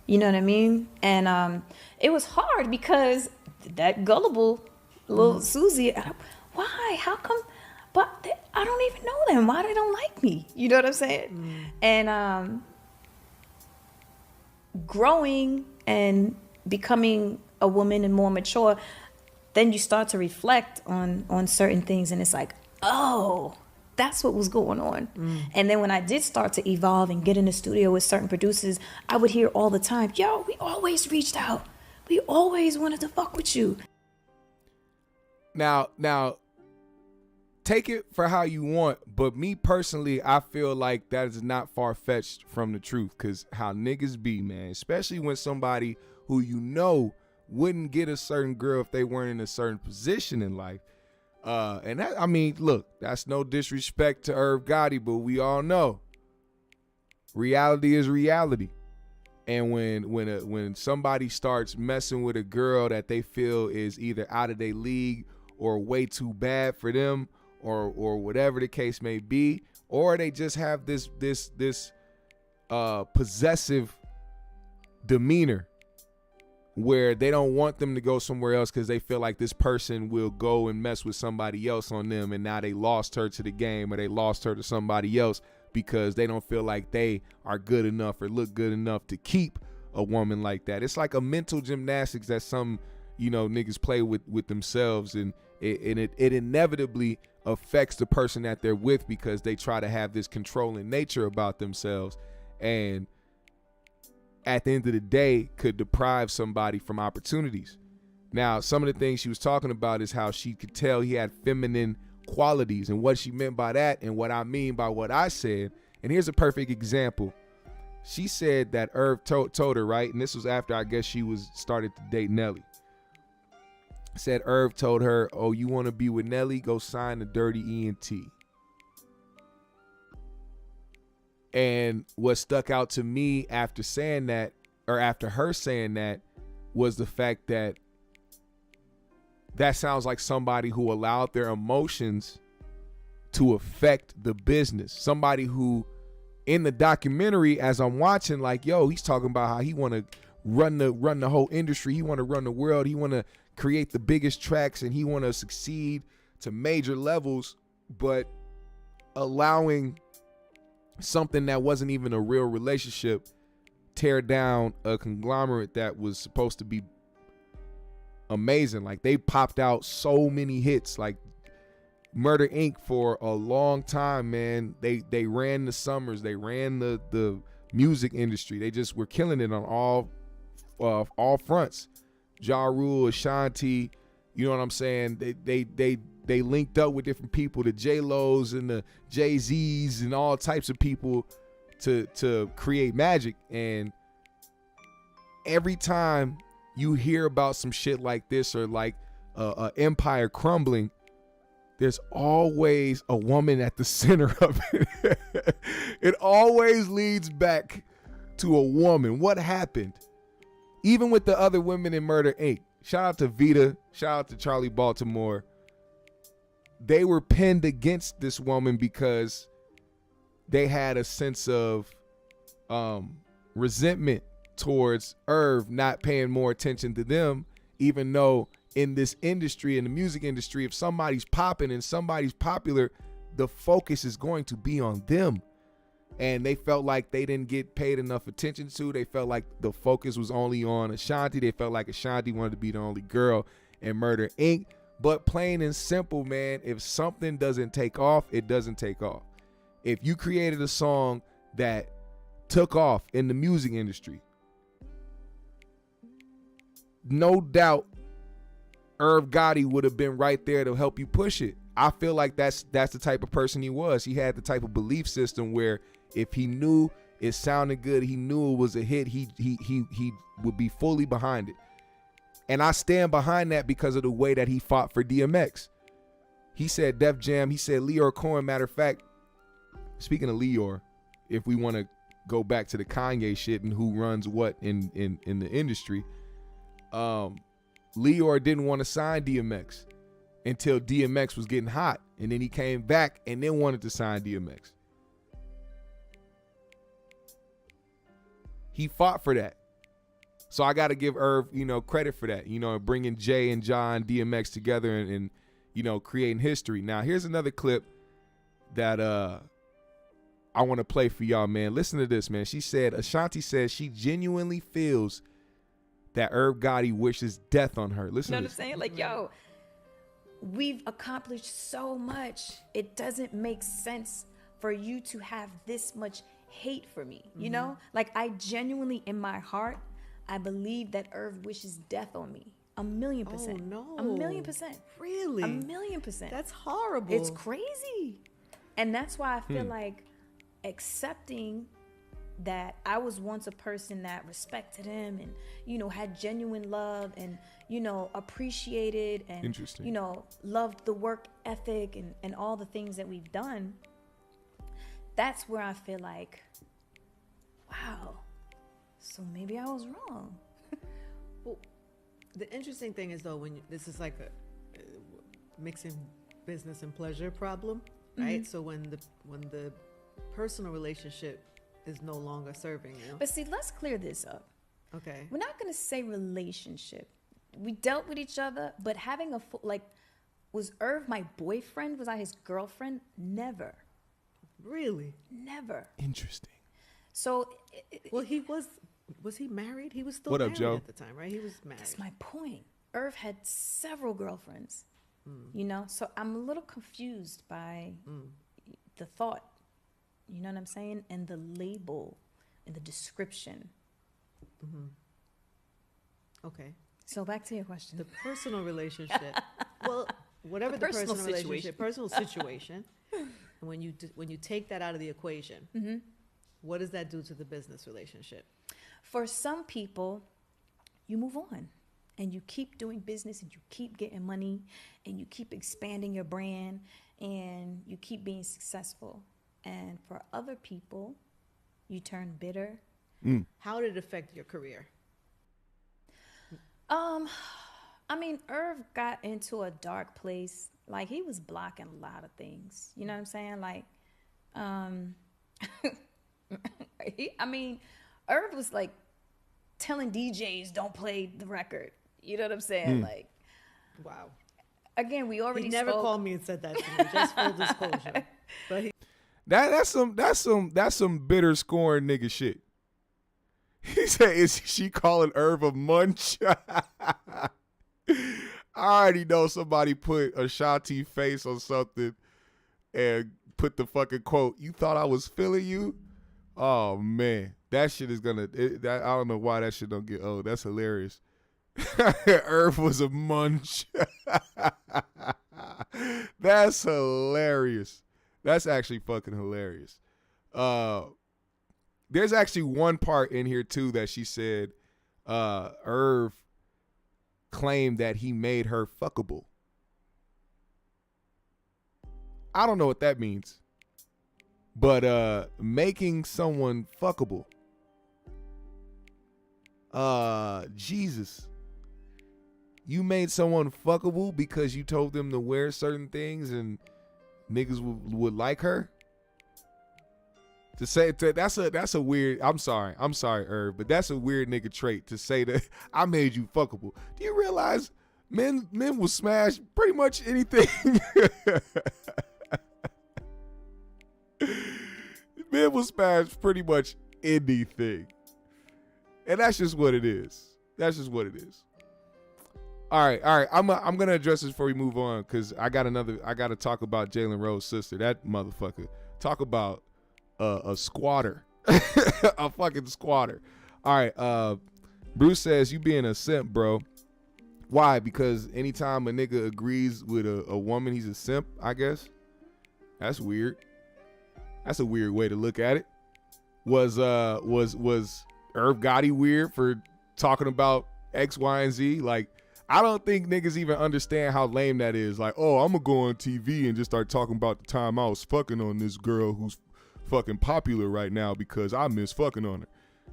Speaker 5: You know what I mean? And it was hard because that gullible little Susie, why? How come? But I don't even know them. Why they don't like me? You know what I'm saying? And growing and becoming a woman and more mature, then you start to reflect on certain things. And it's like, oh, that's what was going on. And then when I did start to evolve and get in the studio with certain producers, I would hear all the time, yo, we always reached out. We always wanted to fuck with you.
Speaker 1: Now, take it for how you want, but me personally, I feel like that is not far-fetched from the truth, because how niggas be, man, especially when somebody who wouldn't get a certain girl if they weren't in a certain position in life. And that, I mean, look, that's no disrespect to Irv Gotti, but we all know reality is reality. And when somebody starts messing with a girl that they feel is either out of their league or way too bad for them, or whatever the case may be, or they just have this possessive demeanor where they don't want them to go somewhere else because they feel like this person will go and mess with somebody else on them, and now they lost her to the game or they lost her to somebody else because they don't feel like they are good enough or look good enough to keep a woman like that. It's like a mental gymnastics that some niggas play with themselves, and it inevitably affects the person that they're with because they try to have this controlling nature about themselves, and at the end of the day could deprive somebody from opportunities. Now, some of the things she was talking about is how she could tell he had feminine qualities, and what she meant by that and what I mean by what I said. And here's a perfect example. She said that Irv told her, right, and this was after I guess she was started to date Nelly, said Irv told her, oh, you want to be with Nelly? Go sign the Dirty ENT. And what stuck out to me after saying that, or after her saying that, was the fact that that sounds like somebody who allowed their emotions to affect the business. Somebody who, in the documentary, as I'm watching, like, yo, he's talking about how he want to run the whole industry. He want to run the world. He want to create the biggest tracks, and he want to succeed to major levels, but allowing something that wasn't even a real relationship tear down a conglomerate that was supposed to be amazing. Like, they popped out so many hits, like Murder Inc. for a long time, man. They ran the summers, they ran the music industry. They just were killing it on all fronts. Ja Rule, Ashanti, you know what I'm saying? They linked up with different people, the J-Los and the Jay-Z's and all types of people to create magic. And every time you hear about some shit like this, or like a empire crumbling, there's always a woman at the center of it. It always leads back to a woman. What happened? Even with the other women in Murder Inc. Shout out to Vita. Shout out to Charlie Baltimore. They were pinned against this woman because they had a sense of resentment towards Irv not paying more attention to them, even though in this industry, in the music industry, if somebody's popping and somebody's popular, the focus is going to be on them. And they felt like they didn't get paid enough attention to. They felt like the focus was only on Ashanti. They felt like Ashanti wanted to be the only girl in Murder Inc. But plain and simple, man, if something doesn't take off, it doesn't take off. If you created a song that took off in the music industry, no doubt Irv Gotti would have been right there to help you push it. I feel like that's the type of person he was. He had the type of belief system where if he knew it sounded good, he knew it was a hit, he would be fully behind it. And I stand behind that because of the way that he fought for DMX. He said Def Jam, he said Leor Cohen. Matter of fact, speaking of Leor, if we want to go back to the Kanye shit and who runs what in the industry, Leor didn't want to sign DMX until DMX was getting hot. And then he came back and then wanted to sign DMX. He fought for that. So I got to give Irv, credit for that, bringing Jay and John DMX together and creating history. Now, here's another clip that I want to play for y'all, man. Listen to this, man. Ashanti says she genuinely feels that Irv Gotti wishes death on her. Listen
Speaker 5: You know
Speaker 1: to
Speaker 5: what I'm
Speaker 1: this.
Speaker 5: saying? Like, yo, we've accomplished so much. It doesn't make sense for you to have this much hate for me, you know? Like, I genuinely, in my heart, I believe that Irv wishes death on me. 1,000,000%.
Speaker 6: Oh, no.
Speaker 5: 1,000,000%.
Speaker 6: Really?
Speaker 5: 1,000,000%.
Speaker 6: That's horrible.
Speaker 5: It's crazy. And that's why I feel like accepting that I was once a person that respected him and, had genuine love and, appreciated and,
Speaker 1: Interesting.
Speaker 5: loved the work ethic and all the things that we've done. That's where I feel like, wow, so maybe I was wrong.
Speaker 6: Well, the interesting thing is, though, this is like a mixing business and pleasure problem, right? So when the personal relationship is no longer serving you.
Speaker 5: But see, let's clear this up.
Speaker 6: Okay.
Speaker 5: We're not going to say relationship. We dealt with each other, but having was Irv my boyfriend? Was I his girlfriend? Never.
Speaker 6: Really?
Speaker 5: Never.
Speaker 1: Interesting.
Speaker 5: So,
Speaker 6: Well, was he married? He was still
Speaker 1: What up,
Speaker 6: married
Speaker 1: Joe?
Speaker 6: at the time, right? He was married.
Speaker 5: that's my point. Irv had several girlfriends, so I'm a little confused by the thought, you know what I'm saying? And the label and the description.
Speaker 6: Okay.
Speaker 5: So back to your question.
Speaker 6: The personal relationship. Well, whatever the
Speaker 5: personal
Speaker 6: personal relationship, personal situation. And when you take that out of the equation, what does that do to the business relationship?
Speaker 5: For some people, you move on and you keep doing business and you keep getting money and you keep expanding your brand and you keep being successful. And for other people, you turn bitter.
Speaker 6: How did it affect your career?
Speaker 5: I mean, Irv got into a dark place. Like, he was blocking a lot of things. You know what I'm saying? Like, Irv was like telling DJs don't play the record. You know what I'm saying? Like,
Speaker 6: Wow.
Speaker 5: again, we already
Speaker 6: He never
Speaker 5: spoke.
Speaker 6: called me and said that to me. Just full disclosure. But he,
Speaker 1: That's some bitter scorn nigga shit. He said, "Is she calling Irv a munch?" I already know somebody put Ashanti face on something and put the fucking quote, "You thought I was feeling you?" Oh man, that shit is gonna. I don't know why that shit don't get old. That's hilarious. Irv was a munch. That's hilarious. That's actually fucking hilarious. There's actually one part in here too that she said Irv claimed that he made her fuckable. I don't know what that means. But making someone fuckable. Jesus. You made someone fuckable because you told them to wear certain things and niggas would like her? That's a weird. I'm sorry, Irv, but that's a weird nigga trait to say that I made you fuckable. Do you realize men will smash pretty much anything? Men will smash pretty much anything, and that's just what it is. That's just what it is. All right. I'm gonna address this before we move on because I got to talk about Jalen Rose's sister. That motherfucker. Talk about a squatter, a fucking squatter. All right. Bruce says you being a simp, bro. Why? Because anytime a nigga agrees with a woman, he's a simp. I guess that's weird. That's a weird way to look at it. Was Irv Gotti weird for talking about X, Y, and Z? Like, I don't think niggas even understand how lame that is. Like, oh, I'm gonna go on TV and just start talking about the time I was fucking on this girl who's fucking popular right now because I miss fucking on her.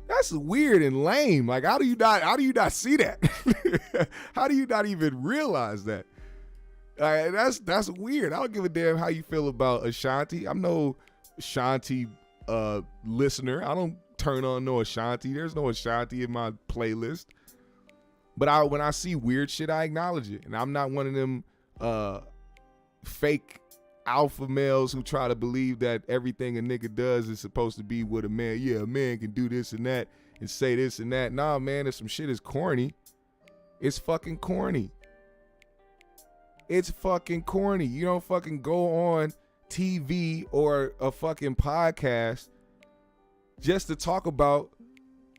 Speaker 1: That's weird and lame. Like, how do you not see that? How do you not even realize that? That's weird. I don't give a damn how you feel about Ashanti. I'm no Ashanti listener. I don't turn on no Ashanti. There's no Ashanti in my playlist. But when I see weird shit, I acknowledge it. And I'm not one of them fake alpha males who try to believe that everything a nigga does is supposed to be what a man. Yeah, a man can do this and that and say this and that. Nah, man, if some shit is corny, it's fucking corny. It's fucking corny. You don't fucking go on TV or a fucking podcast just to talk about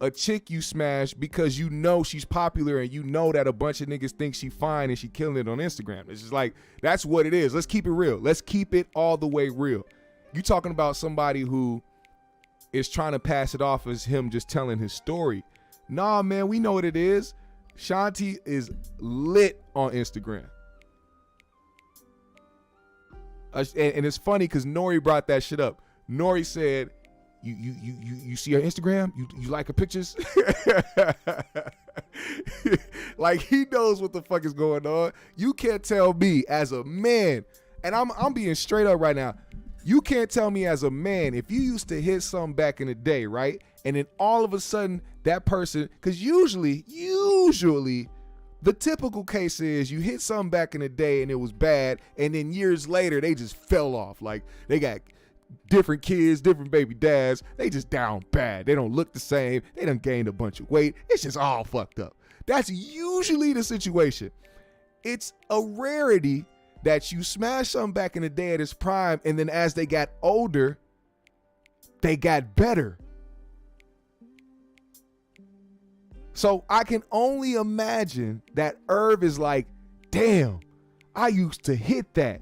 Speaker 1: a chick you smash because you know she's popular and you know that a bunch of niggas think she fine and she killing it on Instagram. It's just like, that's what it is. Let's keep it real. Let's keep it all the way real. You talking about somebody who is trying to pass it off as him just telling his story. Nah, man, we know what it is. Shanti is lit on Instagram. And it's funny because Nori brought that shit up. Nori said, You see her Instagram? You like her pictures? Like, he knows what the fuck is going on. You can't tell me as a man, and I'm being straight up right now. You can't tell me as a man, if you used to hit something back in the day, right? And then all of a sudden that person, because usually the typical case is you hit something back in the day and it was bad, and then years later they just fell off. Like, they got different kids, different baby dads. They just down bad. They don't look the same. They done gained a bunch of weight. It's just all fucked up. That's usually the situation. It's a rarity that you smash something back in the day at its prime, and then as they got older, they got better. So I can only imagine that Irv is like, damn, I used to hit that.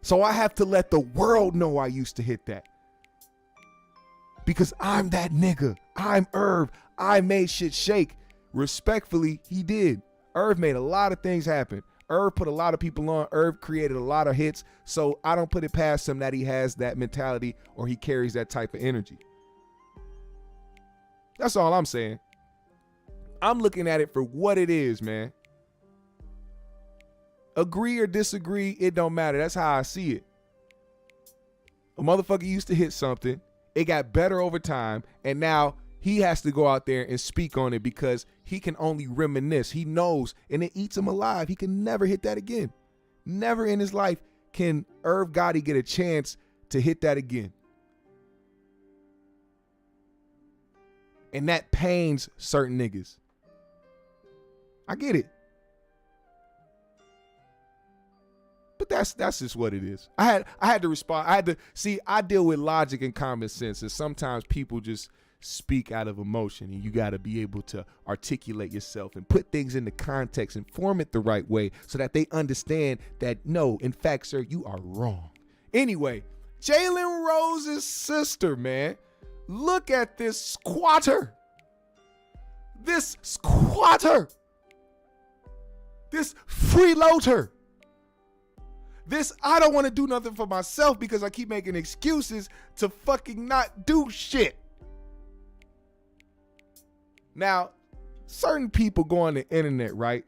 Speaker 1: So I have to let the world know I used to hit that. Because I'm that nigga. I'm Irv. I made shit shake. Respectfully, he did. Irv made a lot of things happen. Irv put a lot of people on. Irv created a lot of hits. So I don't put it past him that he has that mentality or he carries that type of energy. That's all I'm saying. I'm looking at it for what it is, man. Agree or disagree, it don't matter. That's how I see it. A motherfucker used to hit something. It got better over time. And now he has to go out there and speak on it because he can only reminisce. He knows, and it eats him alive. He can never hit that again. Never in his life can Irv Gotti get a chance to hit that again. And that pains certain niggas. I get it. But that's just what it is. I had to respond. I deal with logic and common sense, and sometimes people just speak out of emotion, and you got to be able to articulate yourself and put things into context and form it the right way so that they understand that, no, in fact, sir, you are wrong. Anyway, Jalen Rose's sister, man, look at this squatter. This squatter. This freeloader. This, I don't want to do nothing for myself because I keep making excuses to fucking not do shit. Now, certain people go on the internet, right?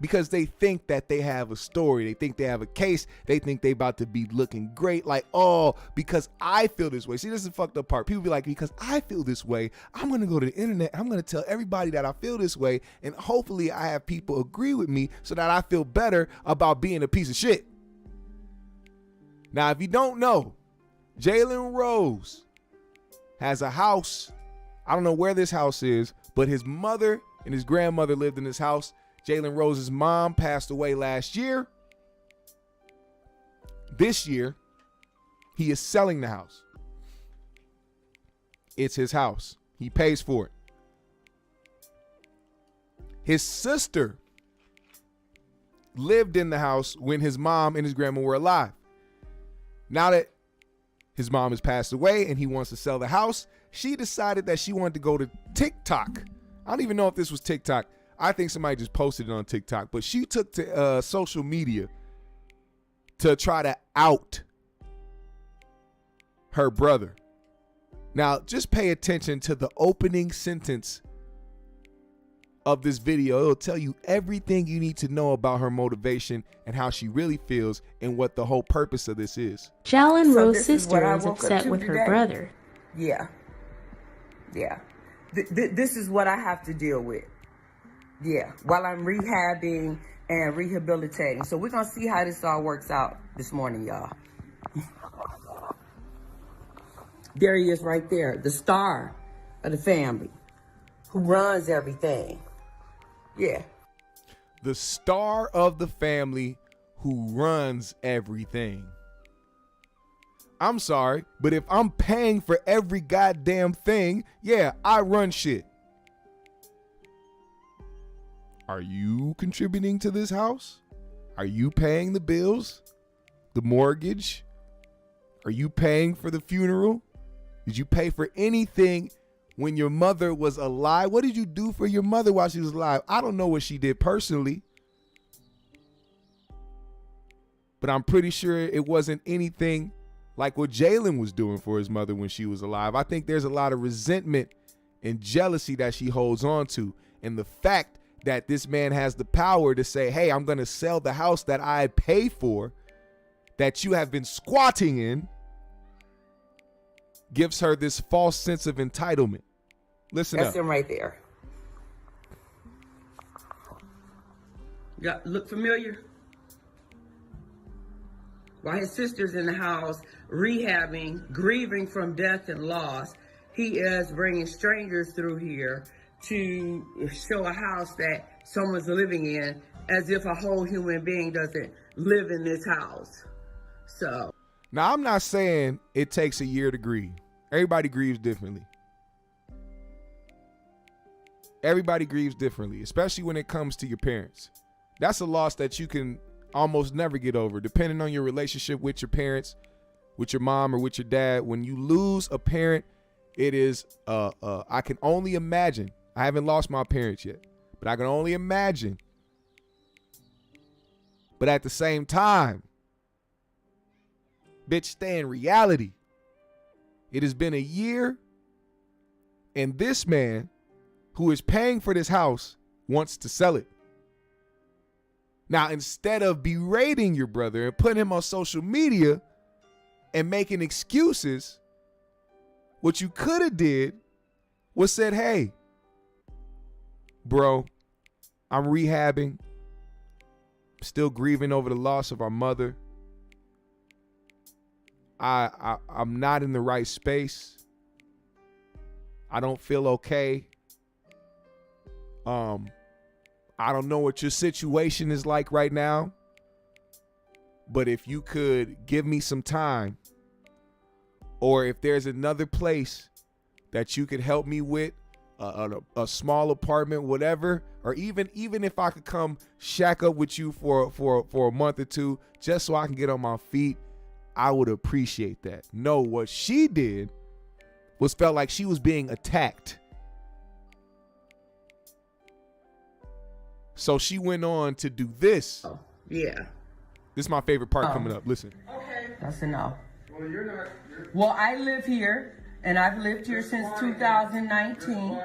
Speaker 1: Because they think that they have a story. They think they have a case. They think they about to be looking great. Like, oh, because I feel this way. See, this is the fucked up part. People be like, because I feel this way, I'm going to go to the internet. I'm going to tell everybody that I feel this way. And hopefully I have people agree with me so that I feel better about being a piece of shit. Now, if you don't know, Jalen Rose has a house. I don't know where this house is, but his mother and his grandmother lived in this house. Jalen Rose's mom passed away last year. This year, he is selling the house. It's his house. He pays for it. His sister lived in the house when his mom and his grandma were alive. Now that his mom has passed away and he wants to sell the house, she decided that she wanted to go to TikTok. I don't even know if this was TikTok. I think somebody just posted it on TikTok, but she took to social media to try to out her brother. Now, just pay attention to the opening sentence of this video. It'll tell you everything you need to know about her motivation and how she really feels and what the whole purpose of this is.
Speaker 7: Jalen Rose's sister is upset with her brother.
Speaker 8: Yeah. This is what I have to deal with. Yeah, while I'm rehabbing and rehabilitating. So we're going to see how this all works out this morning, y'all. There he is right there, the star of the family who runs everything. Yeah.
Speaker 1: The star of the family who runs everything. I'm sorry, but if I'm paying for every goddamn thing, yeah, I run shit. Are you contributing to this house? Are you paying the bills? The mortgage? Are you paying for the funeral? Did you pay for anything when your mother was alive? What did you do for your mother while she was alive? I don't know what she did personally, but I'm pretty sure it wasn't anything like what Jalen was doing for his mother when she was alive. I think there's a lot of resentment and jealousy that she holds on to. And the fact that this man has the power to say, hey, I'm going to sell the house that I pay for, that you have been squatting in, gives her this false sense of entitlement. Listen up.
Speaker 8: That's him right there. Yeah, look familiar? While his sister's in the house, rehabbing, grieving from death and loss, he is bringing strangers through here to show a house that someone's living in, as if a whole human being doesn't live in this house. So
Speaker 1: now, I'm not saying it takes a year to grieve. Everybody grieves differently. Everybody grieves differently, especially when it comes to your parents. That's a loss that you can almost never get over, depending on your relationship with your parents, with your mom or with your dad. When you lose a parent, it is, I can only imagine. I haven't lost my parents yet, but I can only imagine. But at the same time, bitch, stay in reality. It has been a year, and this man who is paying for this house wants to sell it. Now, instead of berating your brother and putting him on social media and making excuses, what you could have did was said, hey, bro, I'm rehabbing, still grieving over the loss of our mother. I'm not in the right space. I don't feel okay. I don't know what your situation is like right now, but if you could give me some time, or if there's another place that you could help me with, a small apartment, whatever, or even if I could come shack up with you for a month or two, just so I can get on my feet, I would appreciate that. No, what she did was felt like she was being attacked. So she went on to do this.
Speaker 8: Oh, yeah.
Speaker 1: This is my favorite part coming up. Listen.
Speaker 8: Okay. That's enough. Well, I live here, and I've lived here since 2019.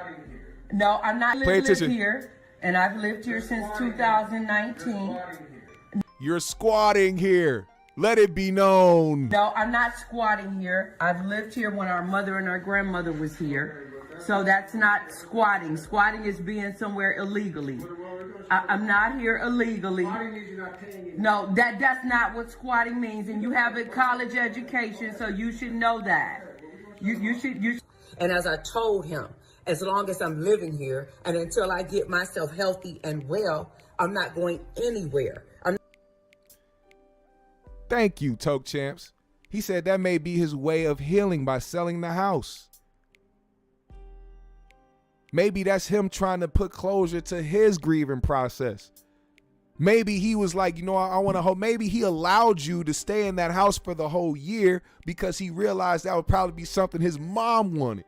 Speaker 8: No, I'm not living here, and I've lived here since 2019.
Speaker 1: You're squatting here. Let it be known.
Speaker 8: No, I'm not squatting here. I've lived here when our mother and our grandmother was here. So that's not squatting. Squatting is being somewhere illegally. I'm not here illegally. No, that's not what squatting means. And you have a college education, so you should know that. You should. And as I told him, as long as I'm living here and until I get myself healthy and well, I'm not going anywhere.
Speaker 1: Thank you, Toke Champs. He said that may be his way of healing by selling the house. Maybe that's him trying to put closure to his grieving process. Maybe he was like, you know, I want to hope. Maybe he allowed you to stay in that house for the whole year because he realized that would probably be something his mom wanted.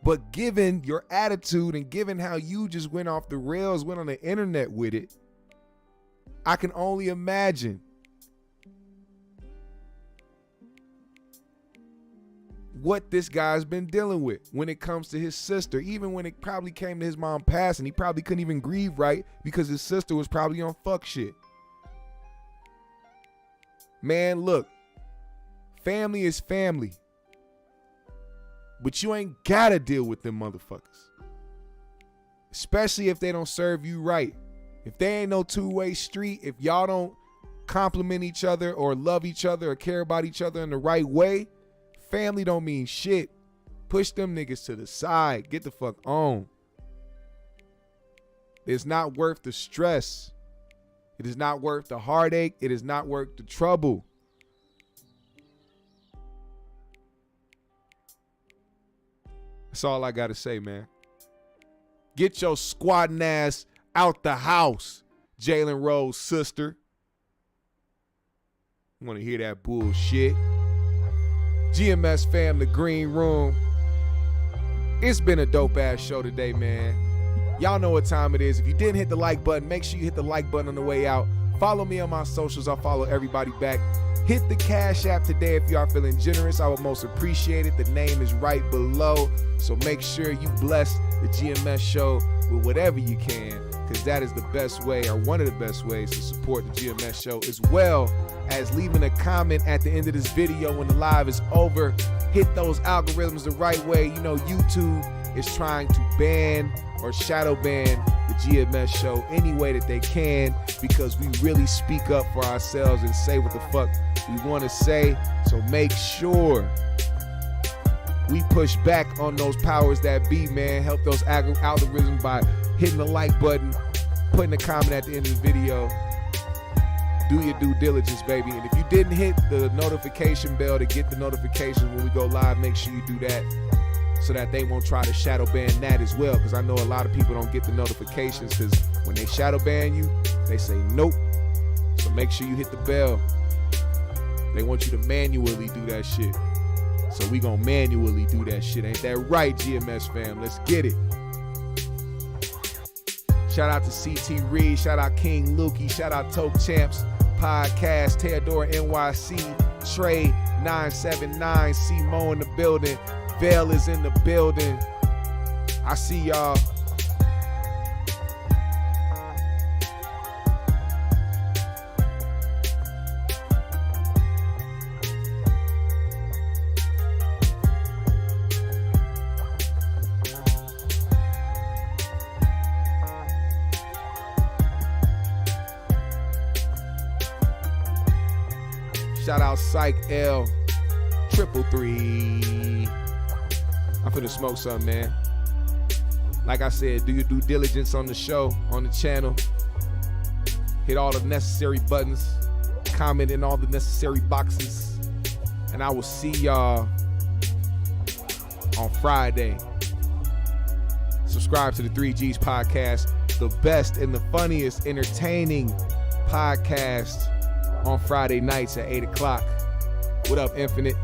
Speaker 1: But given your attitude and given how you just went off the rails, went on the internet with it, I can only imagine what this guy's been dealing with when it comes to his sister. Even when it probably came to his mom passing, he probably couldn't even grieve right because his sister was probably on fuck shit. Man, look, family is family, but you ain't gotta deal with them motherfuckers, especially if they don't serve you right. If they ain't no two-way street, if y'all don't compliment each other or love each other or care about each other in the right way, family don't mean shit. Push them niggas to the side. Get the fuck on. It's not worth the stress. It is not worth the heartache. It is not worth the trouble. That's all I gotta say, man. Get your squatting ass out the house, Jalen Rose's sister. You wanna hear that bullshit? GMS fam, the green room. It's been a dope ass show today, man. Y'all know what time it is. If you didn't hit the like button, make sure you hit the like button on the way out. Follow me on my socials. I'll follow everybody back. Hit the Cash App today if you are feeling generous. I would most appreciate it. The name is right below. So make sure you bless the GMS show with whatever you can, because that is the best way, or one of the best ways, to support the GMS show, as well as leaving a comment at the end of this video when the live is over. Hit those algorithms the right way. You know, YouTube is trying to ban or shadow ban the GMS show any way that they can, because we really speak up for ourselves and say what the fuck we want to say. So make sure we push back on those powers that be, man. Help those algorithms by hitting the like button, putting a comment at the end of the video. Do your due diligence, baby. And if you didn't hit the notification bell to get the notifications when we go live, make sure you do that, so that they won't try to shadow ban that as well. Because I know a lot of people don't get the notifications, because when they shadow ban you, they say nope. So make sure you hit the bell. They want you to manually do that shit. So we gonna manually do that shit. Ain't that right, GMS fam? Let's get it. Shout out to CT Reed. Shout out King Lukey. Shout out Toke Champs Podcast. Theodora NYC. Trey 979. C-Mo in the building. Vale is in the building. I see y'all. Shout out Psych L 333. I'm finna smoke something, man. Like I said, do your due diligence on the show, on the channel. Hit all the necessary buttons. Comment in all the necessary boxes. And I will see y'all on Friday. Subscribe to the 3Gs podcast, the best and the funniest entertaining podcast on Friday nights at 8 o'clock. What up, Infinite?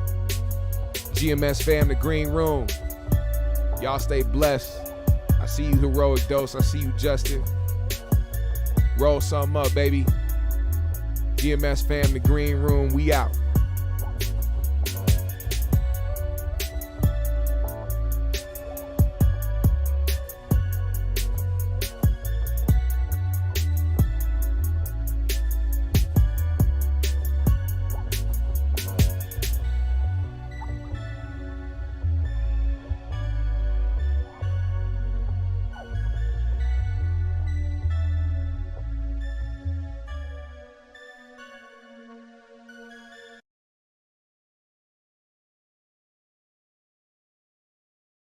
Speaker 1: GMS fam, the green room. Y'all stay blessed. I see you, Heroic Dose. I see you, Justin. Roll something up, baby. GMS fam, the green room. We out.